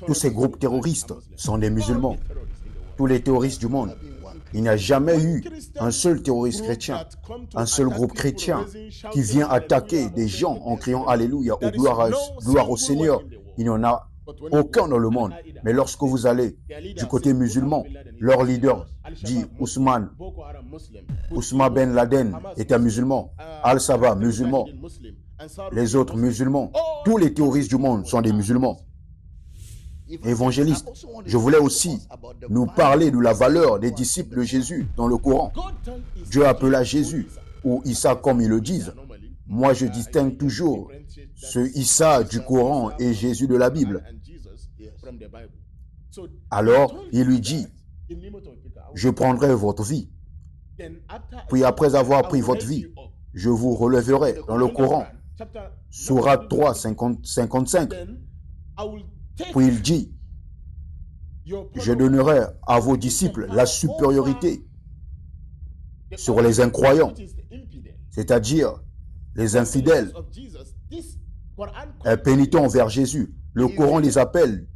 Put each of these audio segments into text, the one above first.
Tous ces groupes terroristes sont des musulmans. Tous les terroristes du monde. Il n'y a jamais eu un seul terroriste chrétien, un seul groupe chrétien qui vient attaquer des gens en criant Alléluia ou gloire au Seigneur. Il n'y en a aucun dans le monde. Mais lorsque vous allez du côté musulman, leur leader dit Ousmane Ben Laden est un musulman, Al-Sabah musulman, les autres musulmans, tous les terroristes du monde sont des musulmans. Évangéliste, je voulais aussi nous parler de la valeur des disciples de Jésus dans le Coran. Dieu appela Jésus, ou Issa comme ils le disent. Moi, je distingue toujours ce Issa du Coran et Jésus de la Bible. Alors, il lui dit, je prendrai votre vie. Puis après avoir pris votre vie, je vous relèverai dans le Coran. Sourate 3, 55. Puis il dit, je donnerai à vos disciples la supériorité sur les incroyants, c'est-à-dire les infidèles, pénitents vers Jésus. Le Coran les appelle,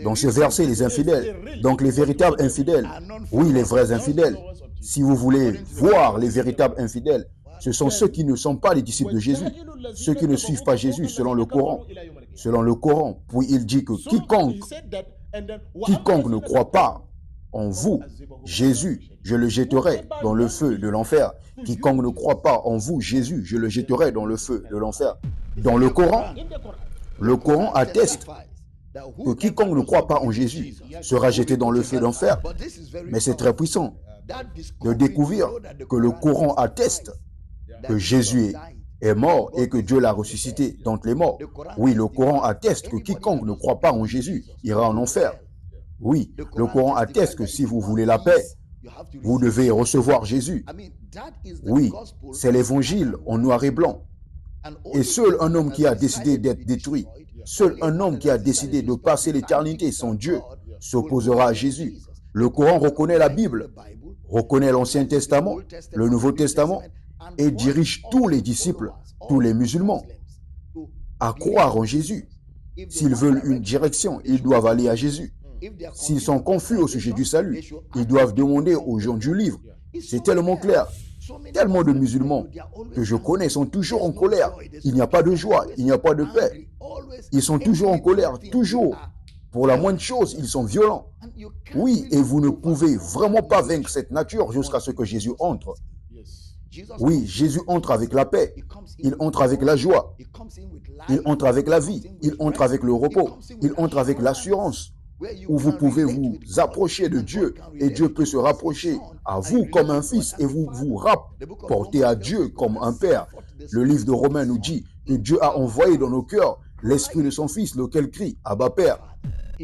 dans ce verset, les infidèles. Donc les véritables infidèles, oui, les vrais infidèles. Si vous voulez voir les véritables infidèles, ce sont ceux qui ne sont pas les disciples de Jésus, ceux qui ne suivent pas Jésus selon le Coran. Selon le Coran, puis il dit que quiconque ne croit pas en vous, Jésus, je le jetterai dans le feu de l'enfer. Quiconque ne croit pas en vous, Jésus, je le jetterai dans le feu de l'enfer. Dans le Coran atteste que quiconque ne croit pas en Jésus sera jeté dans le feu d'enfer. Mais c'est très puissant de découvrir que le Coran atteste que Jésus est mort et que Dieu l'a ressuscité d'entre les morts. Oui, le Coran atteste que quiconque ne croit pas en Jésus ira en enfer. Oui, le Coran atteste que si vous voulez la paix, vous devez recevoir Jésus. Oui, c'est l'évangile en noir et blanc. Et seul un homme qui a décidé d'être détruit, seul un homme qui a décidé de passer l'éternité sans Dieu s'opposera à Jésus. Le Coran reconnaît la Bible, reconnaît l'Ancien Testament, le Nouveau Testament, et dirige tous les disciples, tous les musulmans, à croire en Jésus. S'ils veulent une direction, ils doivent aller à Jésus. S'ils sont confus au sujet du salut, ils doivent demander aux gens du livre. C'est tellement clair. Tellement de musulmans que je connais sont toujours en colère. Il n'y a pas de joie, il n'y a pas de paix. Ils sont toujours en colère, toujours. Pour la moindre chose, ils sont violents. Oui, et vous ne pouvez vraiment pas vaincre cette nature jusqu'à ce que Jésus entre. Oui, Jésus entre avec la paix, il entre avec la joie, il entre avec la vie, il entre avec le repos, il entre avec l'assurance, où vous pouvez vous approcher de Dieu et Dieu peut se rapprocher à vous comme un fils et vous vous rapporter à Dieu comme un père. Le livre de Romains nous dit que Dieu a envoyé dans nos cœurs l'esprit de son fils, lequel crie Abba Père.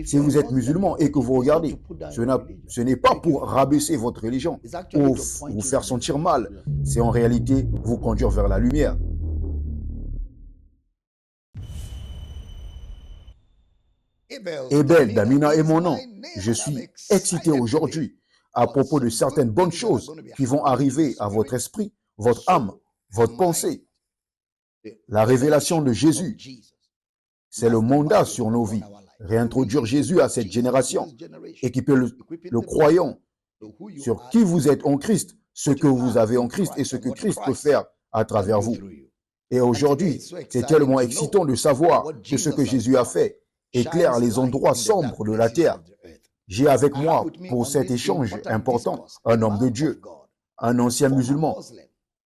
Si vous êtes musulman et que vous regardez, ce n'est pas pour rabaisser votre religion ou vous faire sentir mal, c'est en réalité vous conduire vers la lumière. Ebel Damina est mon nom. Je suis excité aujourd'hui à propos de certaines bonnes choses qui vont arriver à votre esprit, votre âme, votre pensée. La révélation de Jésus, c'est le mandat sur nos vies. Réintroduire Jésus à cette génération, équiper le croyant sur qui vous êtes en Christ, ce que vous avez en Christ et ce que Christ peut faire à travers vous. Et aujourd'hui, c'est tellement excitant de savoir que ce que Jésus a fait éclaire les endroits sombres de la terre. J'ai avec moi pour cet échange important un homme de Dieu, un ancien musulman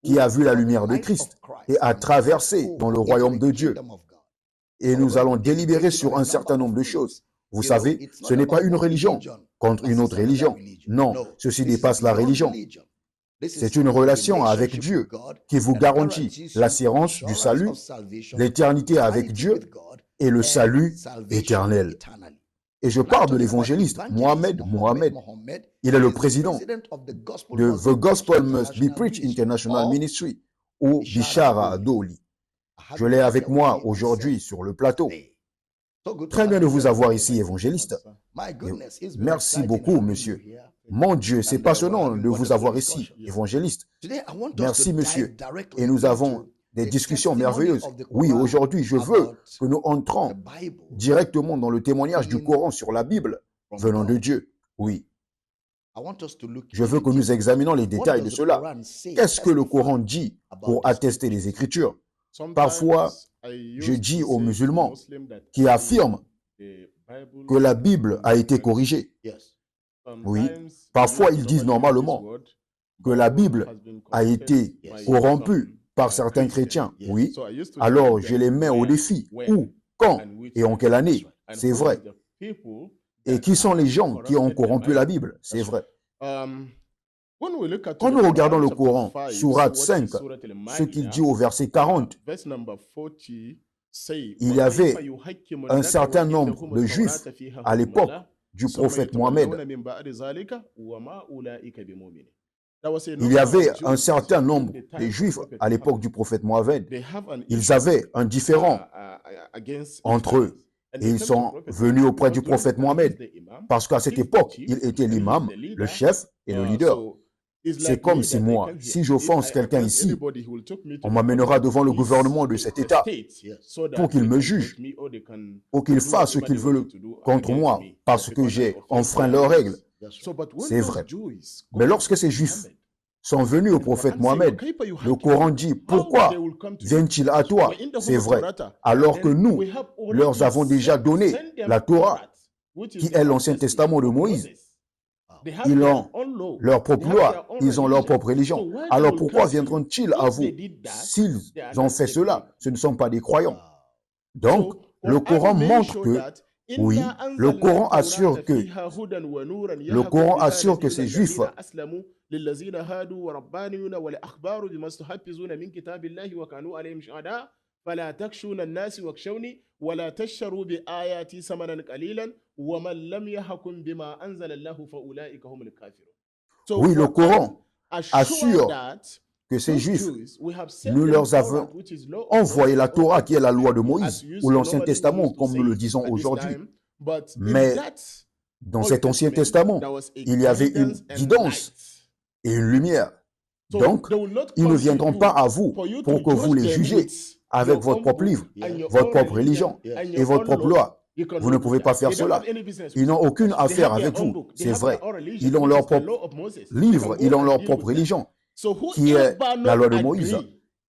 qui a vu la lumière de Christ et a traversé dans le royaume de Dieu. Et nous allons délibérer sur un certain nombre de choses. Vous savez, ce n'est pas une religion contre une autre religion. Non, ceci dépasse la religion. C'est une relation avec Dieu qui vous garantit l'assurance du salut, l'éternité avec Dieu et le salut éternel. Et je parle de l'évangéliste Mohamed. Il est le président de The Gospel Must Be Preached International Ministry ou Bishara Adoli. Je l'ai avec moi aujourd'hui sur le plateau. Très bien de vous avoir ici, évangéliste. Et merci beaucoup, monsieur. Mon Dieu, c'est passionnant de vous avoir ici, évangéliste. Merci, monsieur. Et nous avons des discussions merveilleuses. Oui, aujourd'hui, je veux que nous entrons directement dans le témoignage du Coran sur la Bible venant de Dieu. Oui. Je veux que nous examinions les détails de cela. Qu'est-ce que le Coran dit pour attester les Écritures? Parfois, je dis aux musulmans qui affirment que la Bible a été corrigée. Oui. Parfois, ils disent normalement que la Bible a été corrompue par certains chrétiens. Oui. Alors, je les mets au défi. Où, quand et en quelle année? C'est vrai. Et qui sont les gens qui ont corrompu la Bible? C'est vrai. Quand nous regardons le Coran, Sourate 5, ce qu'il dit au verset 40, il y avait un certain nombre de Juifs à l'époque du prophète Mohammed. Il y avait un certain nombre de Juifs à l'époque du prophète Mohammed. Ils avaient un différend entre eux. Et ils sont venus auprès du prophète Mohammed. Parce qu'à cette époque, il était l'imam, le chef et le leader. C'est comme si moi, si j'offense quelqu'un ici, on m'amènera devant le gouvernement de cet État pour qu'il me juge, pour qu'il fasse ce qu'il veut contre moi, parce que j'ai enfreint leurs règles. C'est vrai. Mais lorsque ces Juifs sont venus au prophète Mohammed, le Coran dit, pourquoi viennent-ils à toi? C'est vrai. Alors que nous leur avons déjà donné la Torah, qui est l'Ancien Testament de Moïse. Ils ont leur propre loi, ils ont leur propre religion. Alors pourquoi viendront-ils à vous? S'ils ont fait cela, ce ne sont pas des croyants. Donc, le Coran montre que, oui, le Coran assure que ces Juifs للذين هادوا وربانيون والأحبار بما استحفظون من كتاب الله وكانوا عليهم شهداء فلا تخشون الناس واخشوني ولا تشتروا بآياتي ثمنا قليلا ومن لم يحكم بما أنزل الله فأولئك هم الكافرون. Oui, le Coran assure que ces Juifs, nous leur avons envoyé la Torah qui est la loi de Moïse ou l'Ancien Testament comme nous le disons aujourd'hui. Mais dans cet Ancien Testament, il y avait une guidance et une lumière. Donc, ils ne viendront pas à vous pour que vous les jugez avec votre propre livre, votre propre religion et votre propre loi. Vous ne pouvez pas faire cela. Ils n'ont aucune affaire avec vous, c'est vrai. Ils ont leur propre livre, ils ont leur propre religion, qui est la loi de Moïse.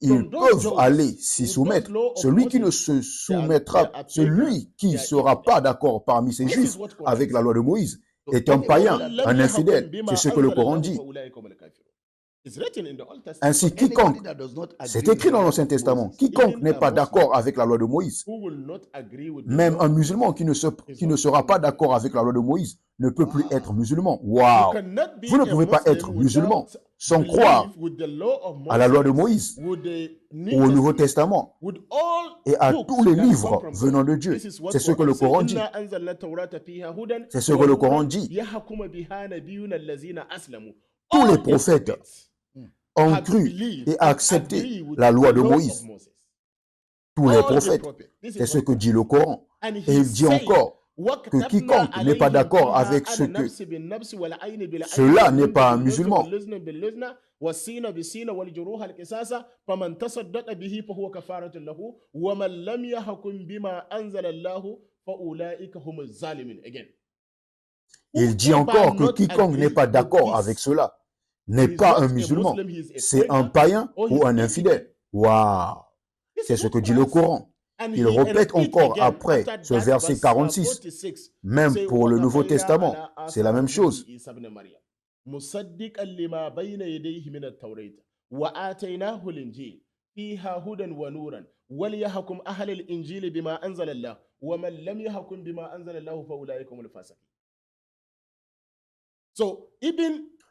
Ils peuvent aller s'y soumettre. Celui qui ne se soumettra, celui qui ne sera pas d'accord parmi ces Juifs avec la loi de Moïse, est un païen, un infidèle. C'est ce que le Coran dit. Ainsi, quiconque, c'est écrit dans l'Ancien Testament, quiconque n'est pas d'accord avec la loi de Moïse, même un musulman qui ne sera pas d'accord avec la loi de Moïse, ne peut plus être musulman. Waouh! Vous ne pouvez pas être musulman sans croire à la loi de Moïse ou au Nouveau Testament et à tous les livres venant de Dieu. C'est ce que le Coran dit. C'est ce que le Coran dit. Tous les prophètes ont cru et accepté la loi de Moïse. Tous les prophètes. C'est ce que dit le Coran. Et il dit encore que quiconque n'est pas d'accord avec ce que cela n'est pas un musulman. Il dit encore que quiconque n'est pas d'accord avec cela n'est pas un musulman. C'est un païen ou un infidèle. Waouh! C'est ce que dit le Coran. Il répète encore après ce verset 46. Même pour le Nouveau Testament, c'est la même chose.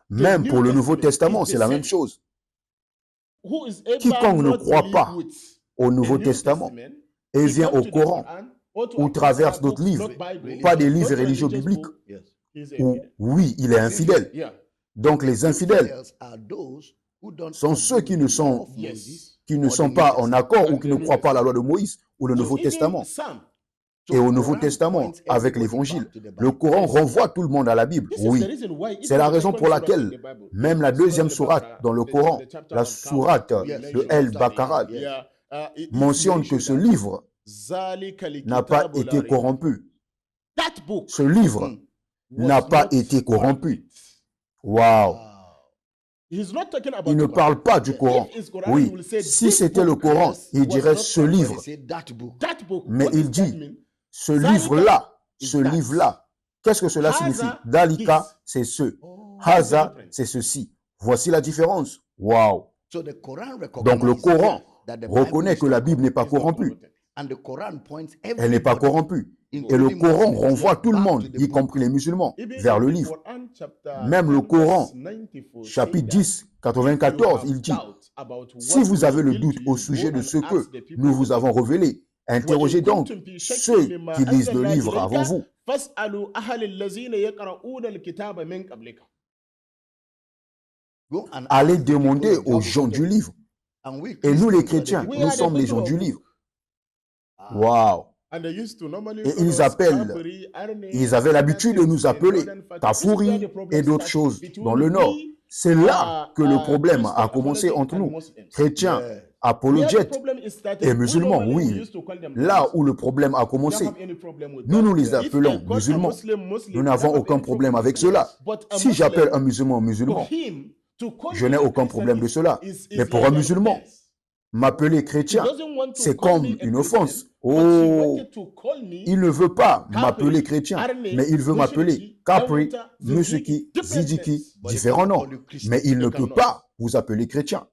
Même pour le Nouveau Testament, c'est la même chose. Quiconque ne croit pas au Nouveau Testament et vient au Coran ou traverse d'autres livres, pas des livres religieux bibliques, où, oui, il est infidèle. Donc les infidèles sont ceux qui ne sont pas en accord ou qui ne croient pas à la loi de Moïse ou le Nouveau Testament. et au Nouveau Testament avec l'Évangile. Le Coran renvoie tout le monde à la Bible. Oui, c'est la raison pour laquelle même la deuxième sourate dans le Coran, la sourate de El-Baqarah, mentionne que ce livre n'a pas été corrompu. Ce livre n'a pas été corrompu. Waouh! Il ne parle pas du Coran. Oui, si c'était le Coran, il dirait ce livre. Mais il dit, ce livre-là, ce livre-là. Qu'est-ce que cela signifie? Dalika, c'est ce. Haza, c'est ceci. Voici la différence. Waouh! Donc le Coran reconnaît que la Bible n'est pas corrompue. Elle n'est pas corrompue. Et le Coran renvoie tout le monde, y compris les musulmans, vers le livre. Même le Coran, chapitre 10, 94, il dit, si vous avez le doute au sujet de ce que nous vous avons révélé, interrogez donc ceux qui lisent le livre avant vous. Allez demander aux gens du livre. Et nous, les chrétiens, nous sommes les gens du livre. Waouh! Et ils avaient l'habitude de nous appeler Kafouri et d'autres choses dans le Nord. C'est là que le problème a commencé entre nous, chrétiens, apologètes et musulmans. Oui, là où le problème a commencé, nous les appelons musulmans. Nous n'avons aucun problème avec cela. Si j'appelle un musulman musulman, je n'ai aucun problème de cela. Mais pour un musulman, m'appeler chrétien, c'est comme une offense. Oh, il ne veut pas m'appeler chrétien, mais il veut m'appeler Capri, Musuki, Zidiki, différents noms. Mais il ne peut pas vous appeler chrétien.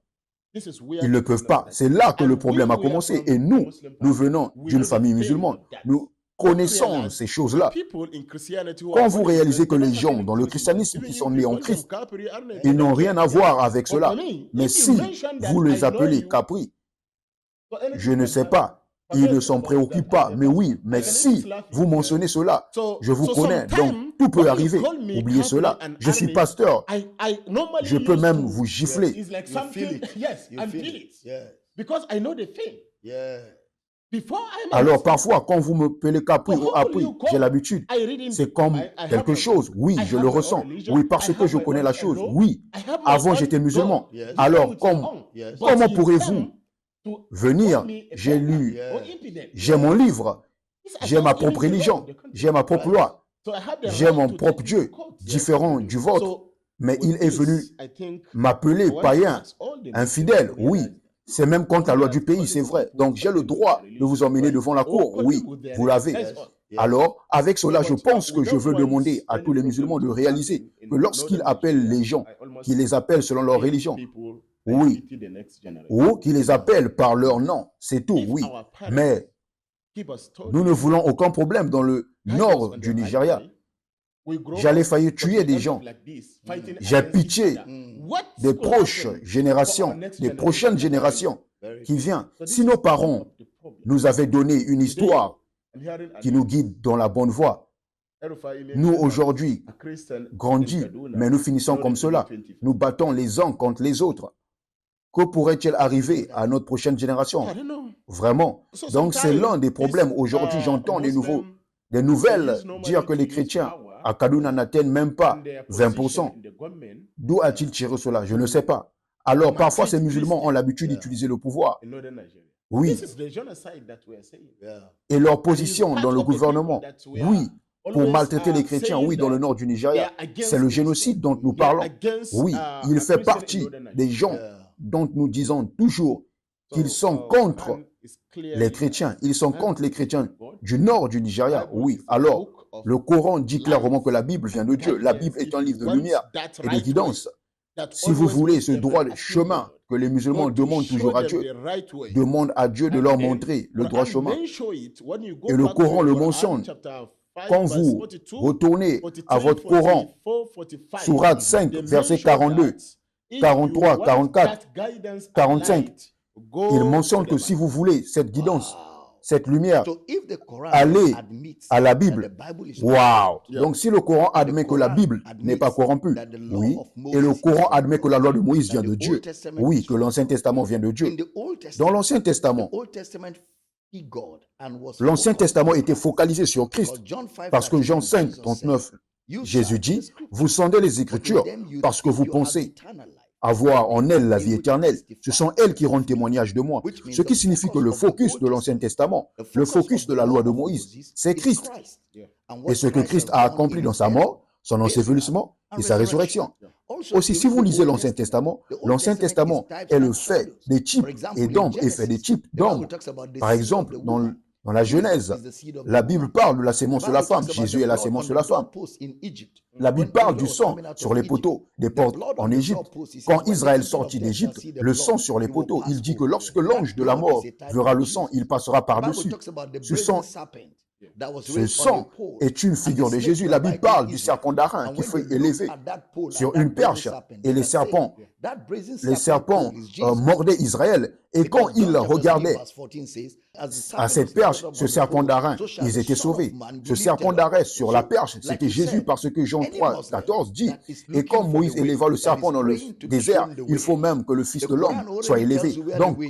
Ils ne peuvent pas. C'est là que le problème a commencé. Et nous venons d'une famille musulmane. Nous connaissons ces choses-là. Quand vous réalisez que les gens dans le christianisme qui sont nés en Christ, ils n'ont rien à voir avec cela. Mais si vous les appelez Capri, je ne sais pas. Ils ne s'en préoccupent pas. Mais oui, mais si vous mentionnez cela, je vous connais. Donc, tout peut arriver. Oubliez cela. Je suis pasteur. Je peux même vous gifler. Alors, parfois, quand vous me appelez Capri ou Apri, j'ai l'habitude. C'est comme quelque chose. Oui, je le ressens. Oui, parce que je connais la chose. Oui, avant, j'étais musulman. Alors, comment pourrez-vous venir? J'ai lu, j'ai mon livre, j'ai ma propre religion, j'ai ma propre loi, j'ai mon propre Dieu, différent du vôtre. Mais il est venu m'appeler païen, infidèle. Oui, c'est même contre la loi du pays, c'est vrai. Donc j'ai le droit de vous emmener devant la cour. Oui, vous l'avez. Alors, avec cela, je pense que je veux demander à tous les musulmans de réaliser que lorsqu'ils appellent les gens, qu'ils les appellent selon leur religion, oui, ou qu'ils les appellent par leur nom, c'est tout, oui. Mais nous ne voulons aucun problème dans le nord du Nigeria. J'allais faillir tuer des gens. J'ai pitié des prochaines générations qui viennent. Si nos parents nous avaient donné une histoire qui nous guide dans la bonne voie, nous aujourd'hui grandis, mais nous finissons comme cela. Nous battons les uns contre les autres. Que pourrait-il arriver à notre prochaine génération? Vraiment. Donc, c'est l'un des problèmes. Aujourd'hui, j'entends des nouvelles dire que les chrétiens à Kaduna n'atteignent même pas 20%. D'où a-t-il tiré cela? Je ne sais pas. Alors, parfois, ces musulmans ont l'habitude d'utiliser le pouvoir. Oui. Et leur position dans le gouvernement. Oui. Pour maltraiter les chrétiens, oui, dans le nord du Nigeria. C'est le génocide dont nous parlons. Oui, il fait partie des gens dont nous disons toujours qu'ils sont contre les chrétiens. Ils sont contre les chrétiens du nord du Nigeria. Oui, alors, le Coran dit clairement que la Bible vient de Dieu. La Bible est un livre de lumière et de guidance. Si vous voulez ce droit chemin que les musulmans demandent toujours à Dieu, demandent à Dieu de leur montrer le droit chemin. Et le Coran le mentionne. Quand vous retournez à votre Coran, Sourate 5, versets 42, 43, 44, 45, il mentionne que si vous voulez cette guidance, cette lumière, allez à la Bible. Waouh! Donc si le Coran admet que la Bible n'est pas corrompue, oui, et le Coran admet que la loi de Moïse vient de Dieu, oui, que l'Ancien Testament vient de Dieu. Dans l'Ancien Testament, L'Ancien Testament était focalisé sur Christ. Parce que Jean 5, 39, Jésus dit, vous sondez les Écritures parce que vous pensez avoir en elles la vie éternelle. Ce sont elles qui rendent témoignage de moi. Ce qui signifie que le focus de l'Ancien Testament, le focus de la loi de Moïse, c'est Christ. Et ce que Christ a accompli dans sa mort, son ensevelissement et sa résurrection. Aussi, si vous lisez l'Ancien Testament est le fait des types et d'ombres, et fait des types d'ombres. Par exemple, dans la Genèse, la Bible parle de la sémence de la femme. Jésus est la sémence de la femme. La Bible parle du sang sur les poteaux des portes en Égypte. Quand Israël sortit d'Égypte, le sang sur les poteaux, il dit que lorsque l'ange de la mort verra le sang, il passera par-dessus. Ce sang est une figure de Jésus. La Bible parle du serpent d'airain qui fut élevé sur une perche et les serpents mordaient Israël. Et quand ils regardaient à cette perche, ce serpent d'airain, ils étaient sauvés. Ce serpent d'airain sur la perche, c'était Jésus parce que Jean 3, 14 dit, et comme Moïse éleva le serpent dans le désert, il faut même que le Fils de l'homme soit élevé. Donc,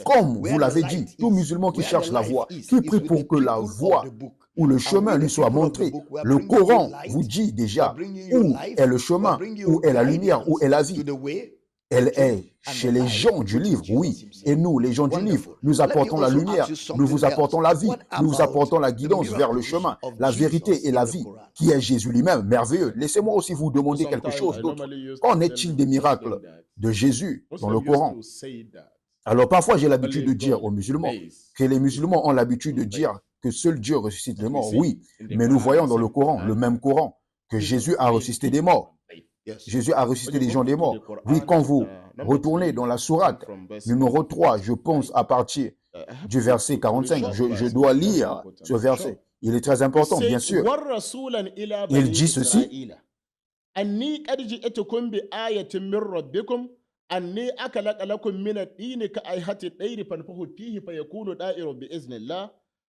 comme vous l'avez dit, tout musulman qui cherche la voie, qui prie pour que la voie où le chemin lui soit montré. Le Coran vous dit déjà où est le chemin, où est la lumière, où est la vie. Elle est chez les gens du livre, oui. Et nous, les gens du livre, nous apportons la lumière, nous vous apportons la vie, nous vous apportons la guidance vers le chemin, la vérité et la vie, qui est Jésus lui-même, merveilleux. Laissez-moi aussi vous demander quelque chose d'autre. Qu'en est-il des miracles de Jésus dans le Coran? Alors parfois, j'ai l'habitude de dire aux musulmans que les musulmans ont l'habitude de dire que seul Dieu ressuscite les morts. Oui, mais nous voyons dans le Coran, le même Coran, que Jésus a ressuscité des morts. Jésus a ressuscité des gens des morts. Oui, quand vous retournez dans la sourate numéro 3, je pense à partir du verset 45, je dois lire ce verset. Il est très important, bien sûr. Il dit ceci. أني أكلك لكم من الدين كأيهة الطير فانفخوا فيه فيكون دائر بإذن الله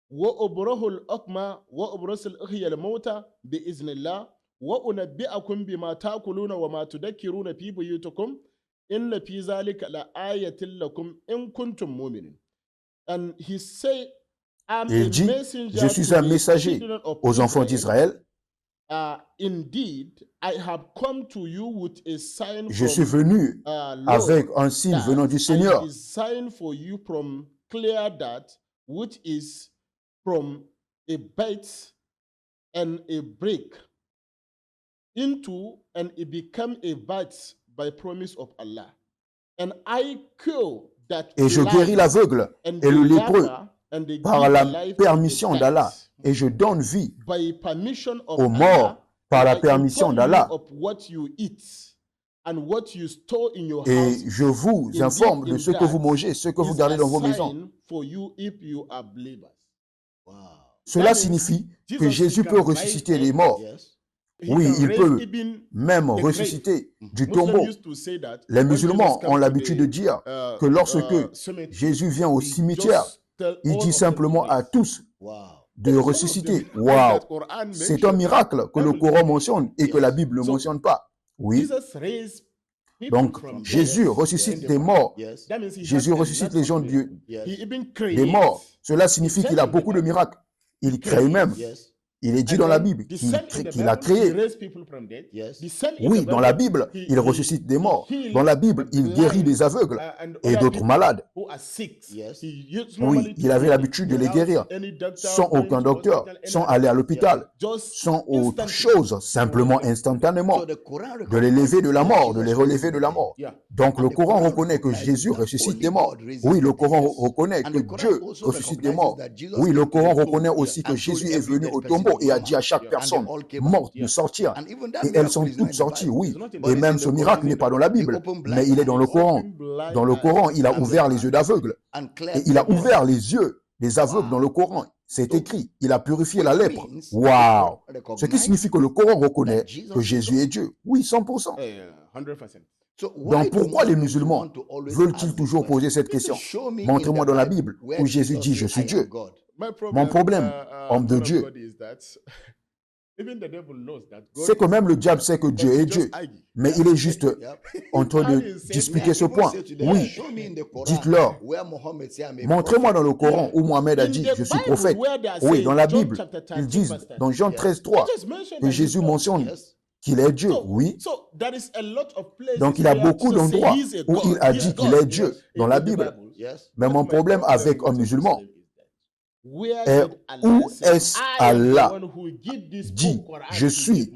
وأبره الأكمى وأبرص الأحياء الموتى بإذن الله وأنبئكم بما تأكلون وما تذكرون في بيوتكم إن في ذلك لآية لكم إن كنتم مؤمنين. And he said, Il dit, je suis un messager aux enfants d'Israël. Je suis venu avec un signe venant du Seigneur. Et je guéris l'aveugle et le lépreux par la permission d'Allah. Et je donne vie aux morts par la permission d'Allah. Et je vous informe de ce que vous mangez, ce que vous gardez dans vos maisons. Cela signifie que Jésus peut ressusciter les morts. Oui, il peut même ressusciter du tombeau. Les musulmans ont l'habitude de dire que lorsque Jésus vient au cimetière, il dit simplement à tous de ressusciter. Waouh! C'est un miracle que le Coran mentionne et que la Bible ne mentionne pas. Oui. Donc, Jésus ressuscite des morts. Jésus ressuscite les gens des morts. Cela signifie qu'il a beaucoup de miracles. Il crée même. Il est dit dans la Bible qu'il a créé. Oui, dans la Bible, il ressuscite des morts. Dans la Bible, il guérit des aveugles et d'autres malades. Oui, il avait l'habitude de les guérir sans aucun docteur, sans aller à l'hôpital, sans autre chose, simplement instantanément, de les lever de la mort, de les relever de la mort. Donc le Coran reconnaît que Jésus ressuscite des morts. Oui, le Coran reconnaît que Dieu ressuscite des morts. Oui, le Coran reconnaît aussi que Jésus est venu au tombeau et a dit à chaque personne morte de sortir. Et elles sont toutes sorties, oui. Et même ce miracle n'est pas dans la Bible, mais il est dans le Coran. Dans le Coran, il a ouvert les yeux d'aveugles. Et il a ouvert les yeux des aveugles dans le Coran. C'est écrit. Il a purifié la lèpre. Waouh! Ce qui signifie que le Coran reconnaît que Jésus est Dieu. Oui, 100%. Donc pourquoi les musulmans veulent-ils toujours poser cette question? Montrez-moi dans la Bible où Jésus dit « Je suis Dieu ». Mon problème, homme de Dieu, C'est que même le diable sait que Dieu est Dieu. Mais il est juste en train de disputer ce point. Oui, dites-leur. Montrez-moi dans le Coran où Mohamed a dit « Je suis prophète ». Oui, dans la Bible, ils disent dans Jean 13:3 que Jésus mentionne qu'il est Dieu. Oui. Donc il y a beaucoup d'endroits où il a dit qu'il est Dieu dans la Bible. Mais mon problème avec un musulman est où est-ce Allah dit « Je suis »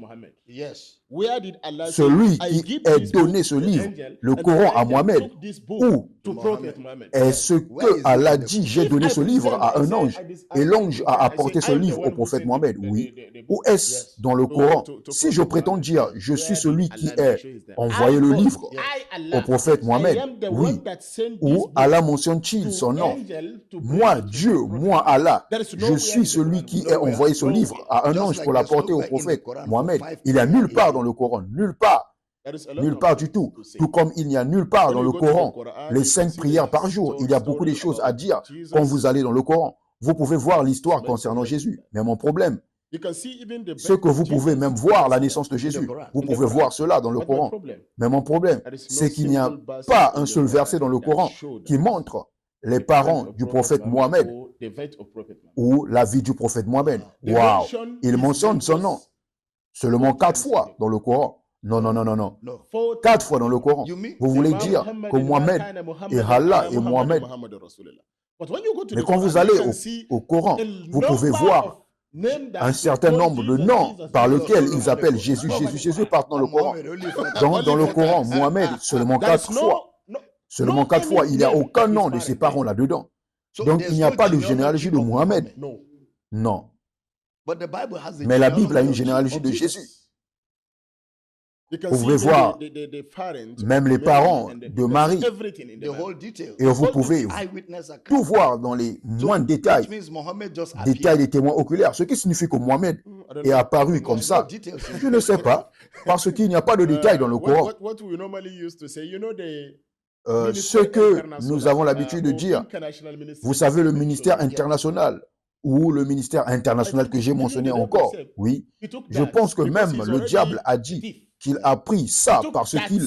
celui qui est donné ce livre, le Coran à Mohamed, ou est-ce que Allah dit j'ai donné ce livre à un ange et l'ange a apporté ce livre au prophète Mohamed? Oui. Ou est-ce dans le Coran? Si je prétends dire je suis celui qui est envoyé le livre au prophète Mohamed, oui. Ou Allah mentionne-t-il son nom? Moi, Dieu, moi, Allah, je suis celui qui est envoyé ce livre à un ange pour l'apporter au prophète Mohamed. Il n'y a nulle part dans le Coran, nulle part du tout. Tout comme il n'y a nulle part dans le Coran les 5 prières par jour. Il y a beaucoup de choses à dire quand vous allez dans le Coran. Vous pouvez voir l'histoire concernant Jésus. Mais mon problème, ce que vous pouvez même voir la naissance de Jésus, vous pouvez voir cela dans le Coran. Mais mon problème, c'est qu'il n'y a pas un seul verset dans le Coran qui montre les parents du prophète Mohamed ou la vie du prophète Mohamed. Waouh! Il mentionne son nom seulement 4 fois dans le Coran. Non. 4 fois dans le Coran. Vous voulez dire que Mohamed est Allah et Mohamed. Mais quand vous allez au Coran, vous pouvez voir un certain nombre de noms par lesquels ils appellent Jésus partent dans le Coran. Dans le Coran, Mohamed, seulement 4 fois. Seulement 4 fois. Il n'y a aucun nom de ses parents là-dedans. Donc il n'y a pas de généalogie de Mohamed. Non. Mais la Bible a une généalogie de Jésus. Vous pouvez voir même les parents de Marie. Et vous pouvez tout voir dans les moindres détails. Détails des témoins oculaires. Ce qui signifie que Mohamed est apparu comme ça. Je ne sais pas. Parce qu'il n'y a pas de détails dans le Coran. Ce que nous avons l'habitude de dire, vous savez, le ministère international ou le ministère international que j'ai mentionné encore, oui, je pense que même le diable a dit qu'il a pris ça parce qu'il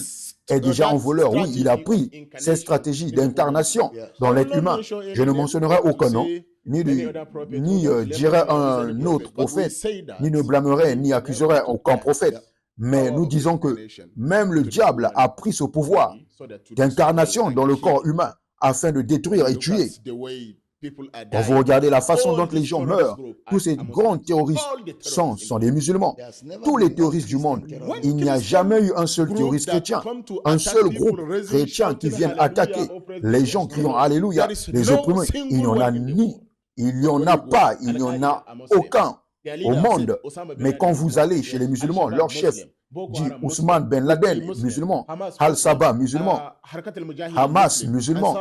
est déjà un voleur. Oui, il a pris cette stratégie d'incarnation dans l'être humain. Je ne mentionnerai aucun nom, ni dirai un autre prophète, ni ne blâmerai, ni accuserai aucun prophète. Mais nous disons que même le diable a pris ce pouvoir d'incarnation dans le corps humain afin de détruire et tuer. Quand vous regardez la façon dont les gens meurent, tous ces grands terroristes sont des musulmans. Tous les terroristes du monde, il n'y a jamais eu un seul terroriste chrétien, un seul groupe chrétien qui vienne attaquer les gens criant Alléluia, les opprimés. Il n'y en a aucun au monde. Mais quand vous allez chez les musulmans, leur chef dit Ousmane Ben Laden, musulman, Al-Sabah, musulman, Hamas, musulman,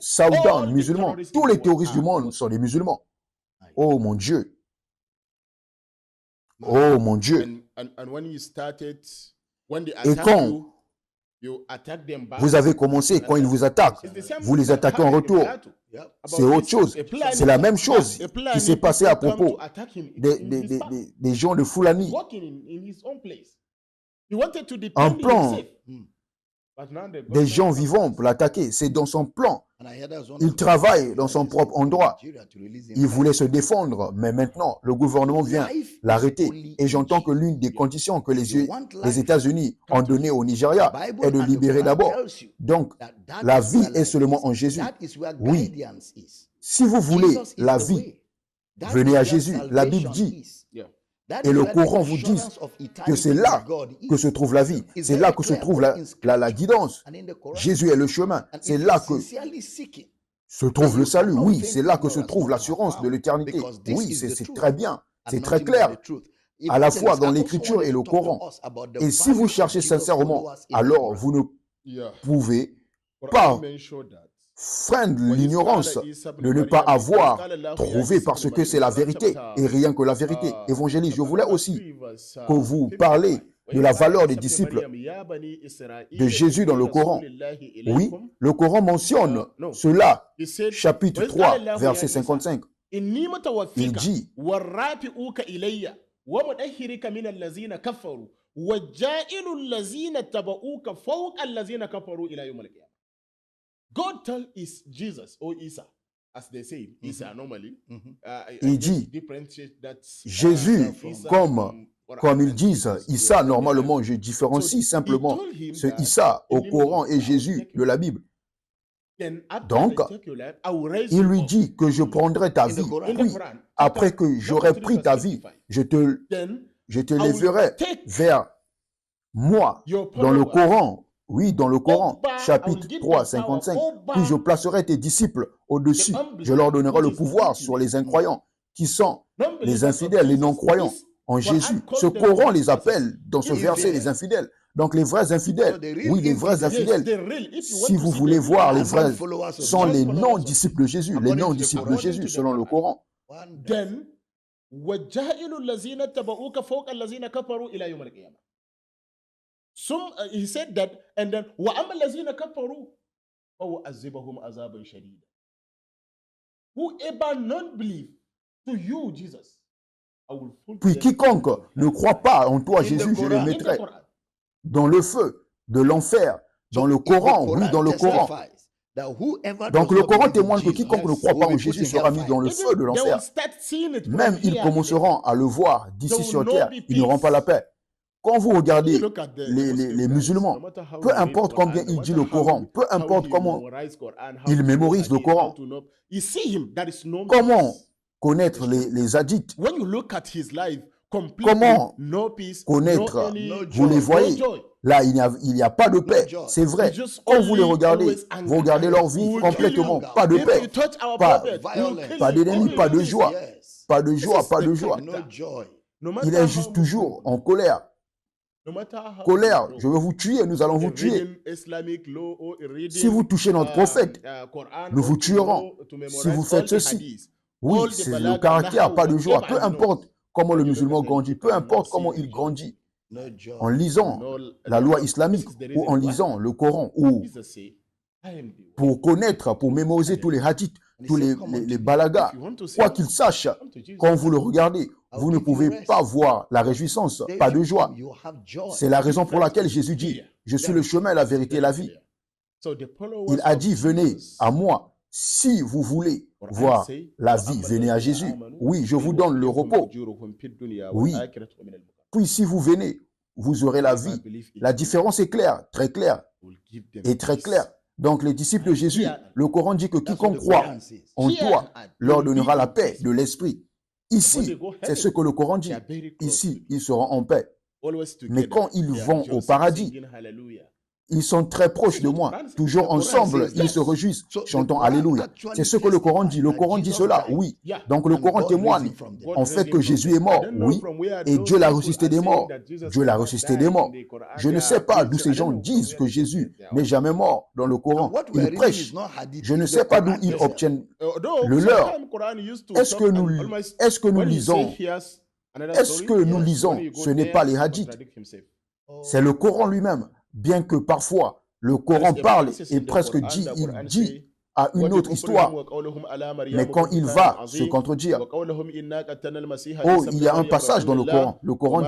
Saoudan, musulman. Tous les terroristes du monde sont des musulmans. Oh mon Dieu. Oh mon Dieu. Et quand vous avez commencé, quand ils vous attaquent, vous les attaquez en retour. C'est autre chose. C'est la même chose qui s'est passé à propos des gens de Fulani. Un plan des gens vivants pour l'attaquer, c'est dans son plan. Il travaille dans son propre endroit. Il voulait se défendre, mais maintenant, le gouvernement vient l'arrêter. Et j'entends que l'une des conditions que les États-Unis ont données au Nigeria est de libérer d'abord. Donc, la vie est seulement en Jésus. Oui. Si vous voulez la vie, venez à Jésus. La Bible dit, et le Coran vous dit que c'est là que se trouve la vie. C'est là que se trouve la guidance. Jésus est le chemin. C'est là que se trouve le salut. Oui, c'est là que se trouve l'assurance de l'éternité. Oui, c'est très bien. C'est très clair. À la fois dans l'Écriture et le Coran. Et si vous cherchez sincèrement, alors vous ne pouvez pas freindre l'ignorance de ne pas avoir trouvé parce que c'est la vérité et rien que la vérité. Évangéliste, je voulais aussi que vous parlez de la valeur des disciples de Jésus dans le Coran. Oui, le Coran mentionne cela, chapitre 3, verset 55. Il dit, ومطهرك من الذين كفروا وجائل الذين اتبعوك فوق الذين كفروا إلى يوم القيامة. God told Jesus or Isa, as they say, Isa normally. Il dit, Jésus, comme ils disent, Issa, normalement, je différencie simplement ce Issa au Coran et Jésus de la Bible. Donc, il lui dit que je prendrai ta vie. Puis, après que j'aurai pris ta vie, je te lèverai vers moi. Dans le Coran, oui, dans le Coran, chapitre 3, 55, puis je placerai tes disciples au-dessus. Je leur donnerai le pouvoir sur les incroyants, qui sont les infidèles, les non-croyants en Jésus. Ce Coran les appelle, dans ce verset, les infidèles. Donc les vrais infidèles, oui, les vrais infidèles, si vous voulez voir, les vrais sont les non-disciples de Jésus, les non-disciples de Jésus, selon le Coran. Then, وَجَائِلُ الَّذِينَ اتَّبَعُوكَ فَوْقَ الَّذِينَ كَفَرُوا إِلَى يَوْمِ الْقِيَامَةِ. He said that, and then وَأَمَّا الَّذِينَ كَفَرُوا فَوَعَذِّبَهُمْ عَذَابًا شَدِيدًا. Whoever not believe to you, Jesus, I will put Puis quiconque ne croit pas en toi, Jésus, je le mettrai dans le feu de l'enfer, dans le Coran, oui, dans le Coran. Donc le Coran témoigne que quiconque ne croit pas en Jésus sera mis dans le feu de l'enfer. Même ils commenceront à le voir d'ici sur terre, ils n'auront pas la paix. Quand vous regardez les musulmans, peu importe combien ils disent le Coran, peu importe comment ils mémorisent le Coran, comment connaître les hadiths, comment connaître, vous les voyez, là il n'y a pas de paix, c'est vrai. Quand vous les regardez, vous regardez leur vie complètement, pas de paix, pas d'ennemis, pas de joie, pas de joie, pas de joie. Il est juste toujours en colère. Colère, je vais vous tuer, nous allons vous tuer. Si vous touchez notre prophète, nous vous tuerons. Si vous faites ceci, oui, c'est le caractère, pas de joie. Peu importe comment le musulman grandit, peu importe comment il grandit, en lisant la loi islamique ou en lisant le Coran, ou pour connaître, pour mémoriser tous les hadiths, tous les balagas, quoi qu'il sache, quand vous le regardez, vous ne pouvez pas voir la réjouissance, pas de joie. C'est la raison pour laquelle Jésus dit, je suis le chemin, la vérité et la vie. Il a dit, venez à moi. Si vous voulez voir la vie, venez à Jésus. Oui, je vous donne le repos. Oui. Puis si vous venez, vous aurez la vie. La différence est claire, très claire et très claire. Donc les disciples de Jésus, le Coran dit que quiconque croit en toi leur donnera la paix de l'esprit. Ici, c'est ce que le Coran dit. Ici, ils seront en paix. Mais quand ils vont au paradis, ils sont très proches de moi, toujours ensemble, ils se réjouissent, chantant Alléluia. C'est ce que le Coran dit. Le Coran dit cela, oui. Donc le Coran témoigne en fait que Jésus est mort, oui, et Dieu l'a ressuscité des morts. Dieu l'a ressuscité des morts. Je ne sais pas d'où ces gens disent que Jésus n'est jamais mort dans le Coran. Ils prêchent. Je ne sais pas d'où ils obtiennent le leur. Est-ce que nous lisons, ce n'est pas les hadiths, c'est le Coran lui-même. Bien que parfois le Coran parle et presque dit, il dit à une autre histoire, mais quand il va se contredire, oh, il y a un passage dans le Coran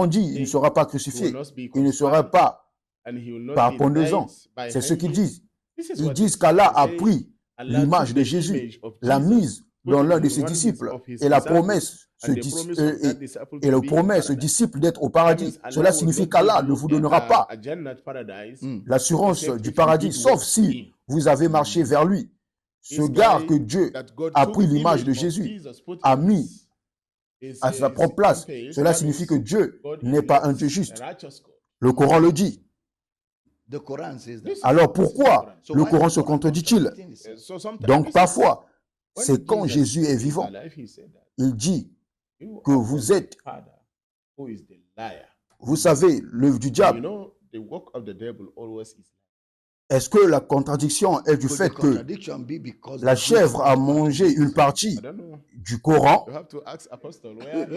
dit, il ne sera pas crucifié, il ne sera pas par pendaison. C'est ce qu'ils disent. Ils disent qu'Allah a pris l'image de Jésus, l'a mise dans l'un de ses disciples et la promesse ce disciple d'être au paradis. Cela signifie qu'Allah ne vous donnera pas l'assurance du paradis, sauf si vous avez marché vers lui. Ce gars que Dieu a pris l'image de Jésus, a mis à sa propre place, cela signifie que Dieu n'est pas un Dieu juste. Le Coran le dit. Alors pourquoi le Coran se contredit-il? Donc parfois, c'est quand Jésus est vivant. Il dit que vous êtes, vous savez, l'œuvre du diable. Est-ce que la contradiction est du fait que la chèvre a mangé une partie du Coran?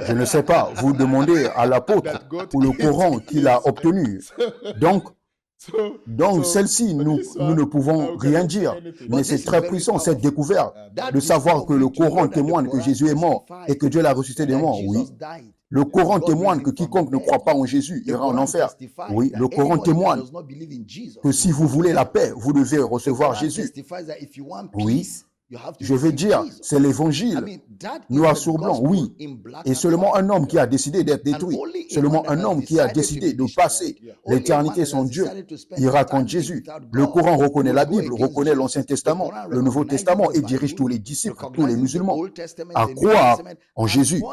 Je ne sais pas. Vous demandez à l'apôtre ou le Coran qu'il a obtenu. Donc, Donc, celle-ci, nous ne pouvons rien dire. Mais c'est très puissant, cette découverte, de savoir que le Coran témoigne que Jésus est mort et que Dieu l'a ressuscité des morts. Oui. Le Coran témoigne que quiconque ne croit pas en Jésus ira en enfer. Oui, le Coran témoigne que si vous voulez la paix, vous devez recevoir Jésus. Oui, je veux dire, c'est l'évangile, noir sur blanc, oui. Et seulement un homme qui a décidé d'être détruit, seulement un homme qui a décidé de passer l'éternité sans Dieu, ira contre Jésus. Le Coran reconnaît la Bible, reconnaît l'Ancien Testament, le Nouveau Testament et dirige tous les disciples, tous les musulmans à croire en Jésus.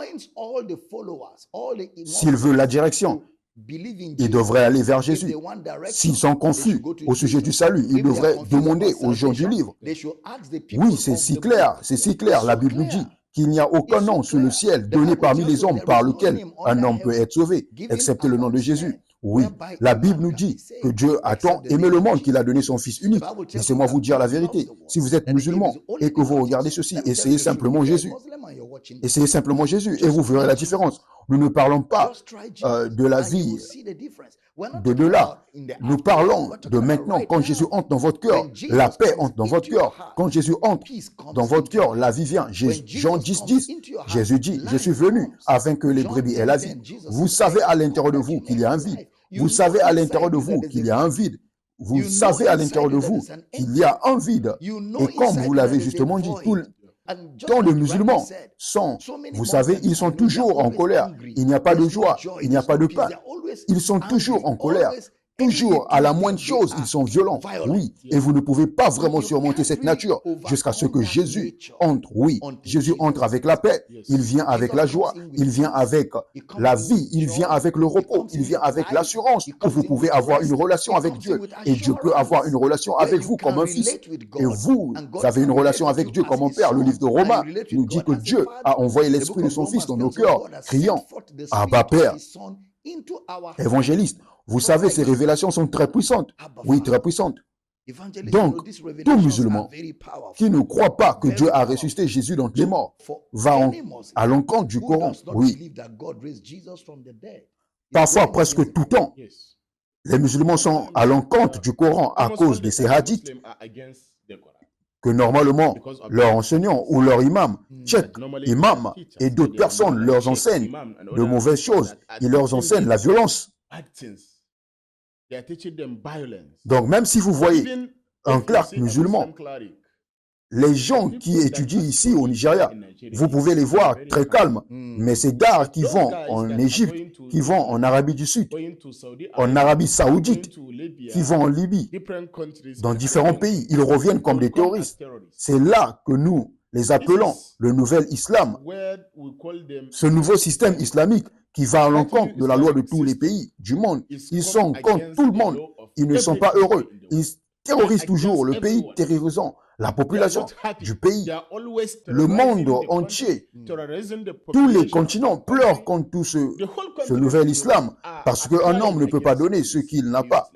S'ils veulent la direction, ils devraient aller vers Jésus. S'ils sont confus au sujet du salut, ils devraient demander aux gens du livre. Oui, c'est si clair, la Bible nous dit qu'il n'y a aucun nom sous le ciel donné parmi les hommes par lequel un homme peut être sauvé, excepté le nom de Jésus. Oui, la Bible nous dit que Dieu a tant aimé le monde qu'il a donné son Fils unique. Laissez-moi vous dire la vérité. Si vous êtes musulman et que vous regardez ceci, essayez simplement Jésus. Essayez simplement Jésus et vous verrez la différence. Nous ne parlons pas de la vie d'au-delà. Nous parlons de maintenant. Quand Jésus entre dans votre cœur, la paix entre dans votre cœur. Quand Jésus entre dans votre cœur, la vie vient. Jean 10, Jésus dit, je suis venu afin que les brebis aient la vie. Vous savez à l'intérieur de vous qu'il y a un vide. Vous savez à l'intérieur de vous qu'il y a un vide. Vous savez à l'intérieur de vous qu'il y a un vide. Et comme vous l'avez justement dit, tant de musulmans sont, vous savez, ils sont toujours en colère. Il n'y a pas de joie, il n'y a pas de paix. Ils sont toujours en colère. Toujours, à la moindre chose, ils sont violents. Oui, et vous ne pouvez pas vraiment surmonter cette nature jusqu'à ce que Jésus entre. Oui, Jésus entre avec la paix. Il vient avec la joie. Il vient avec la vie. Il vient avec le repos. Il vient avec l'assurance que vous pouvez avoir une relation avec Dieu. Et Dieu peut avoir une relation avec vous comme un fils. Et vous avez une relation avec Dieu comme un père. Le livre de Romains nous dit que Dieu a envoyé l'esprit de son fils dans nos cœurs, criant « Abba Père ». Évangéliste, vous savez, ces révélations sont très puissantes. Oui, très puissantes. Donc, tout musulman qui ne croit pas que Dieu a ressuscité Jésus d'entre les morts va à l'encontre du Coran. Oui. Parfois, presque tout le temps, les musulmans sont à l'encontre du Coran à cause de ces hadiths que normalement leurs enseignants ou leurs imams, imams et d'autres personnes leur enseignent de mauvaises choses. Ils leur enseignent la violence. Donc même si vous voyez un clerc musulman, les gens qui étudient ici au Nigeria, vous pouvez les voir très calmes. Mais ces gars qui vont en Égypte, qui vont en Arabie du Sud, en Arabie Saoudite, qui vont en Libye, dans différents pays, ils reviennent comme des terroristes. C'est là que nous les appelons le nouvel islam. Ce nouveau système islamique qui va à l'encontre de la loi de tous les pays du monde. Ils sont contre tout le monde. Ils ne sont pas heureux. Ils terrorisent toujours le pays, terrorisant la population du pays, le monde entier. Tous les continents pleurent contre tout ce nouvel islam parce qu'un homme ne peut pas donner ce qu'il n'a pas.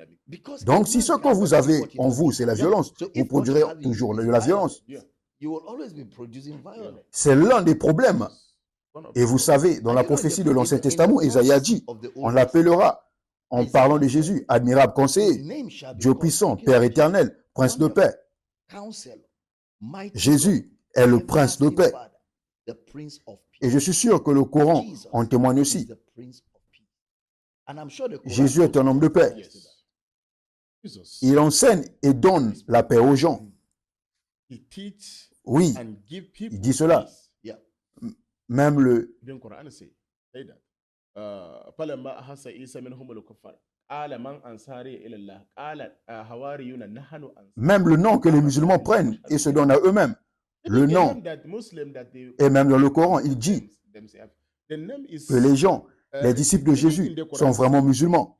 Donc, si ce que vous avez en vous, c'est la violence, vous produirez toujours de la violence. C'est l'un des problèmes. Et vous savez, dans la prophétie de l'Ancien Testament, Isaïe a dit, on l'appellera, en parlant de Jésus, admirable conseiller, Dieu puissant, Père éternel, prince de paix. Jésus est le prince de paix. Et je suis sûr que le Coran en témoigne aussi. Jésus est un homme de paix. Il enseigne et donne la paix aux gens. Oui, il dit cela. Même le nom que les musulmans prennent et se donnent à eux-mêmes. Le nom. Et même dans le Coran, il dit que les gens, les disciples de Jésus, sont vraiment musulmans.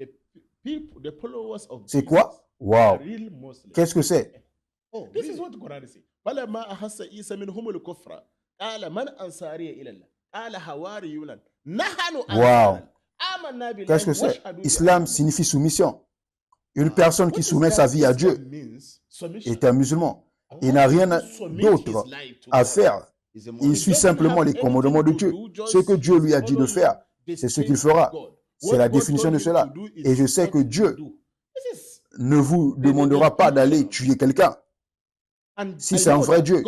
C'est quoi? Waouh! Qu'est-ce que c'est? Waouh! Qu'est-ce que c'est? Islam signifie soumission. Une personne qui soumet sa vie à Dieu est un musulman. Il n'a rien d'autre à faire. Il suit simplement les commandements de Dieu. Ce que Dieu lui a dit de faire, c'est ce qu'il fera. C'est la définition de cela. Et je sais que Dieu ne vous demandera pas d'aller tuer quelqu'un. Si c'est un vrai Dieu.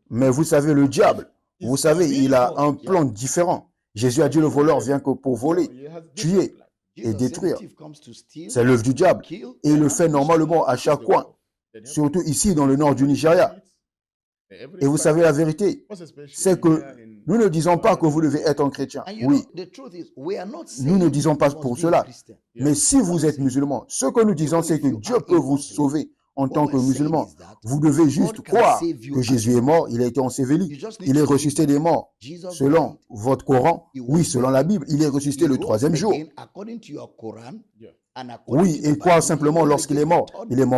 Mais vous savez, le diable, vous savez, il a un plan différent. Jésus a dit, le voleur vient que pour voler, tuer et détruire. C'est l'œuvre du diable. Et il le fait normalement à chaque coin, surtout ici dans le nord du Nigeria. Et vous savez la vérité, c'est que nous ne disons pas que vous devez être un chrétien. Oui, nous ne disons pas pour cela. Mais si vous êtes musulman, ce que nous disons, c'est que Dieu peut vous sauver en tant que musulman. Vous devez juste croire que Jésus est mort, il a été enseveli, il est ressuscité des morts. Selon votre Coran, oui, selon la Bible, il est ressuscité le troisième jour. Oui, et croire simplement lorsqu'il est mort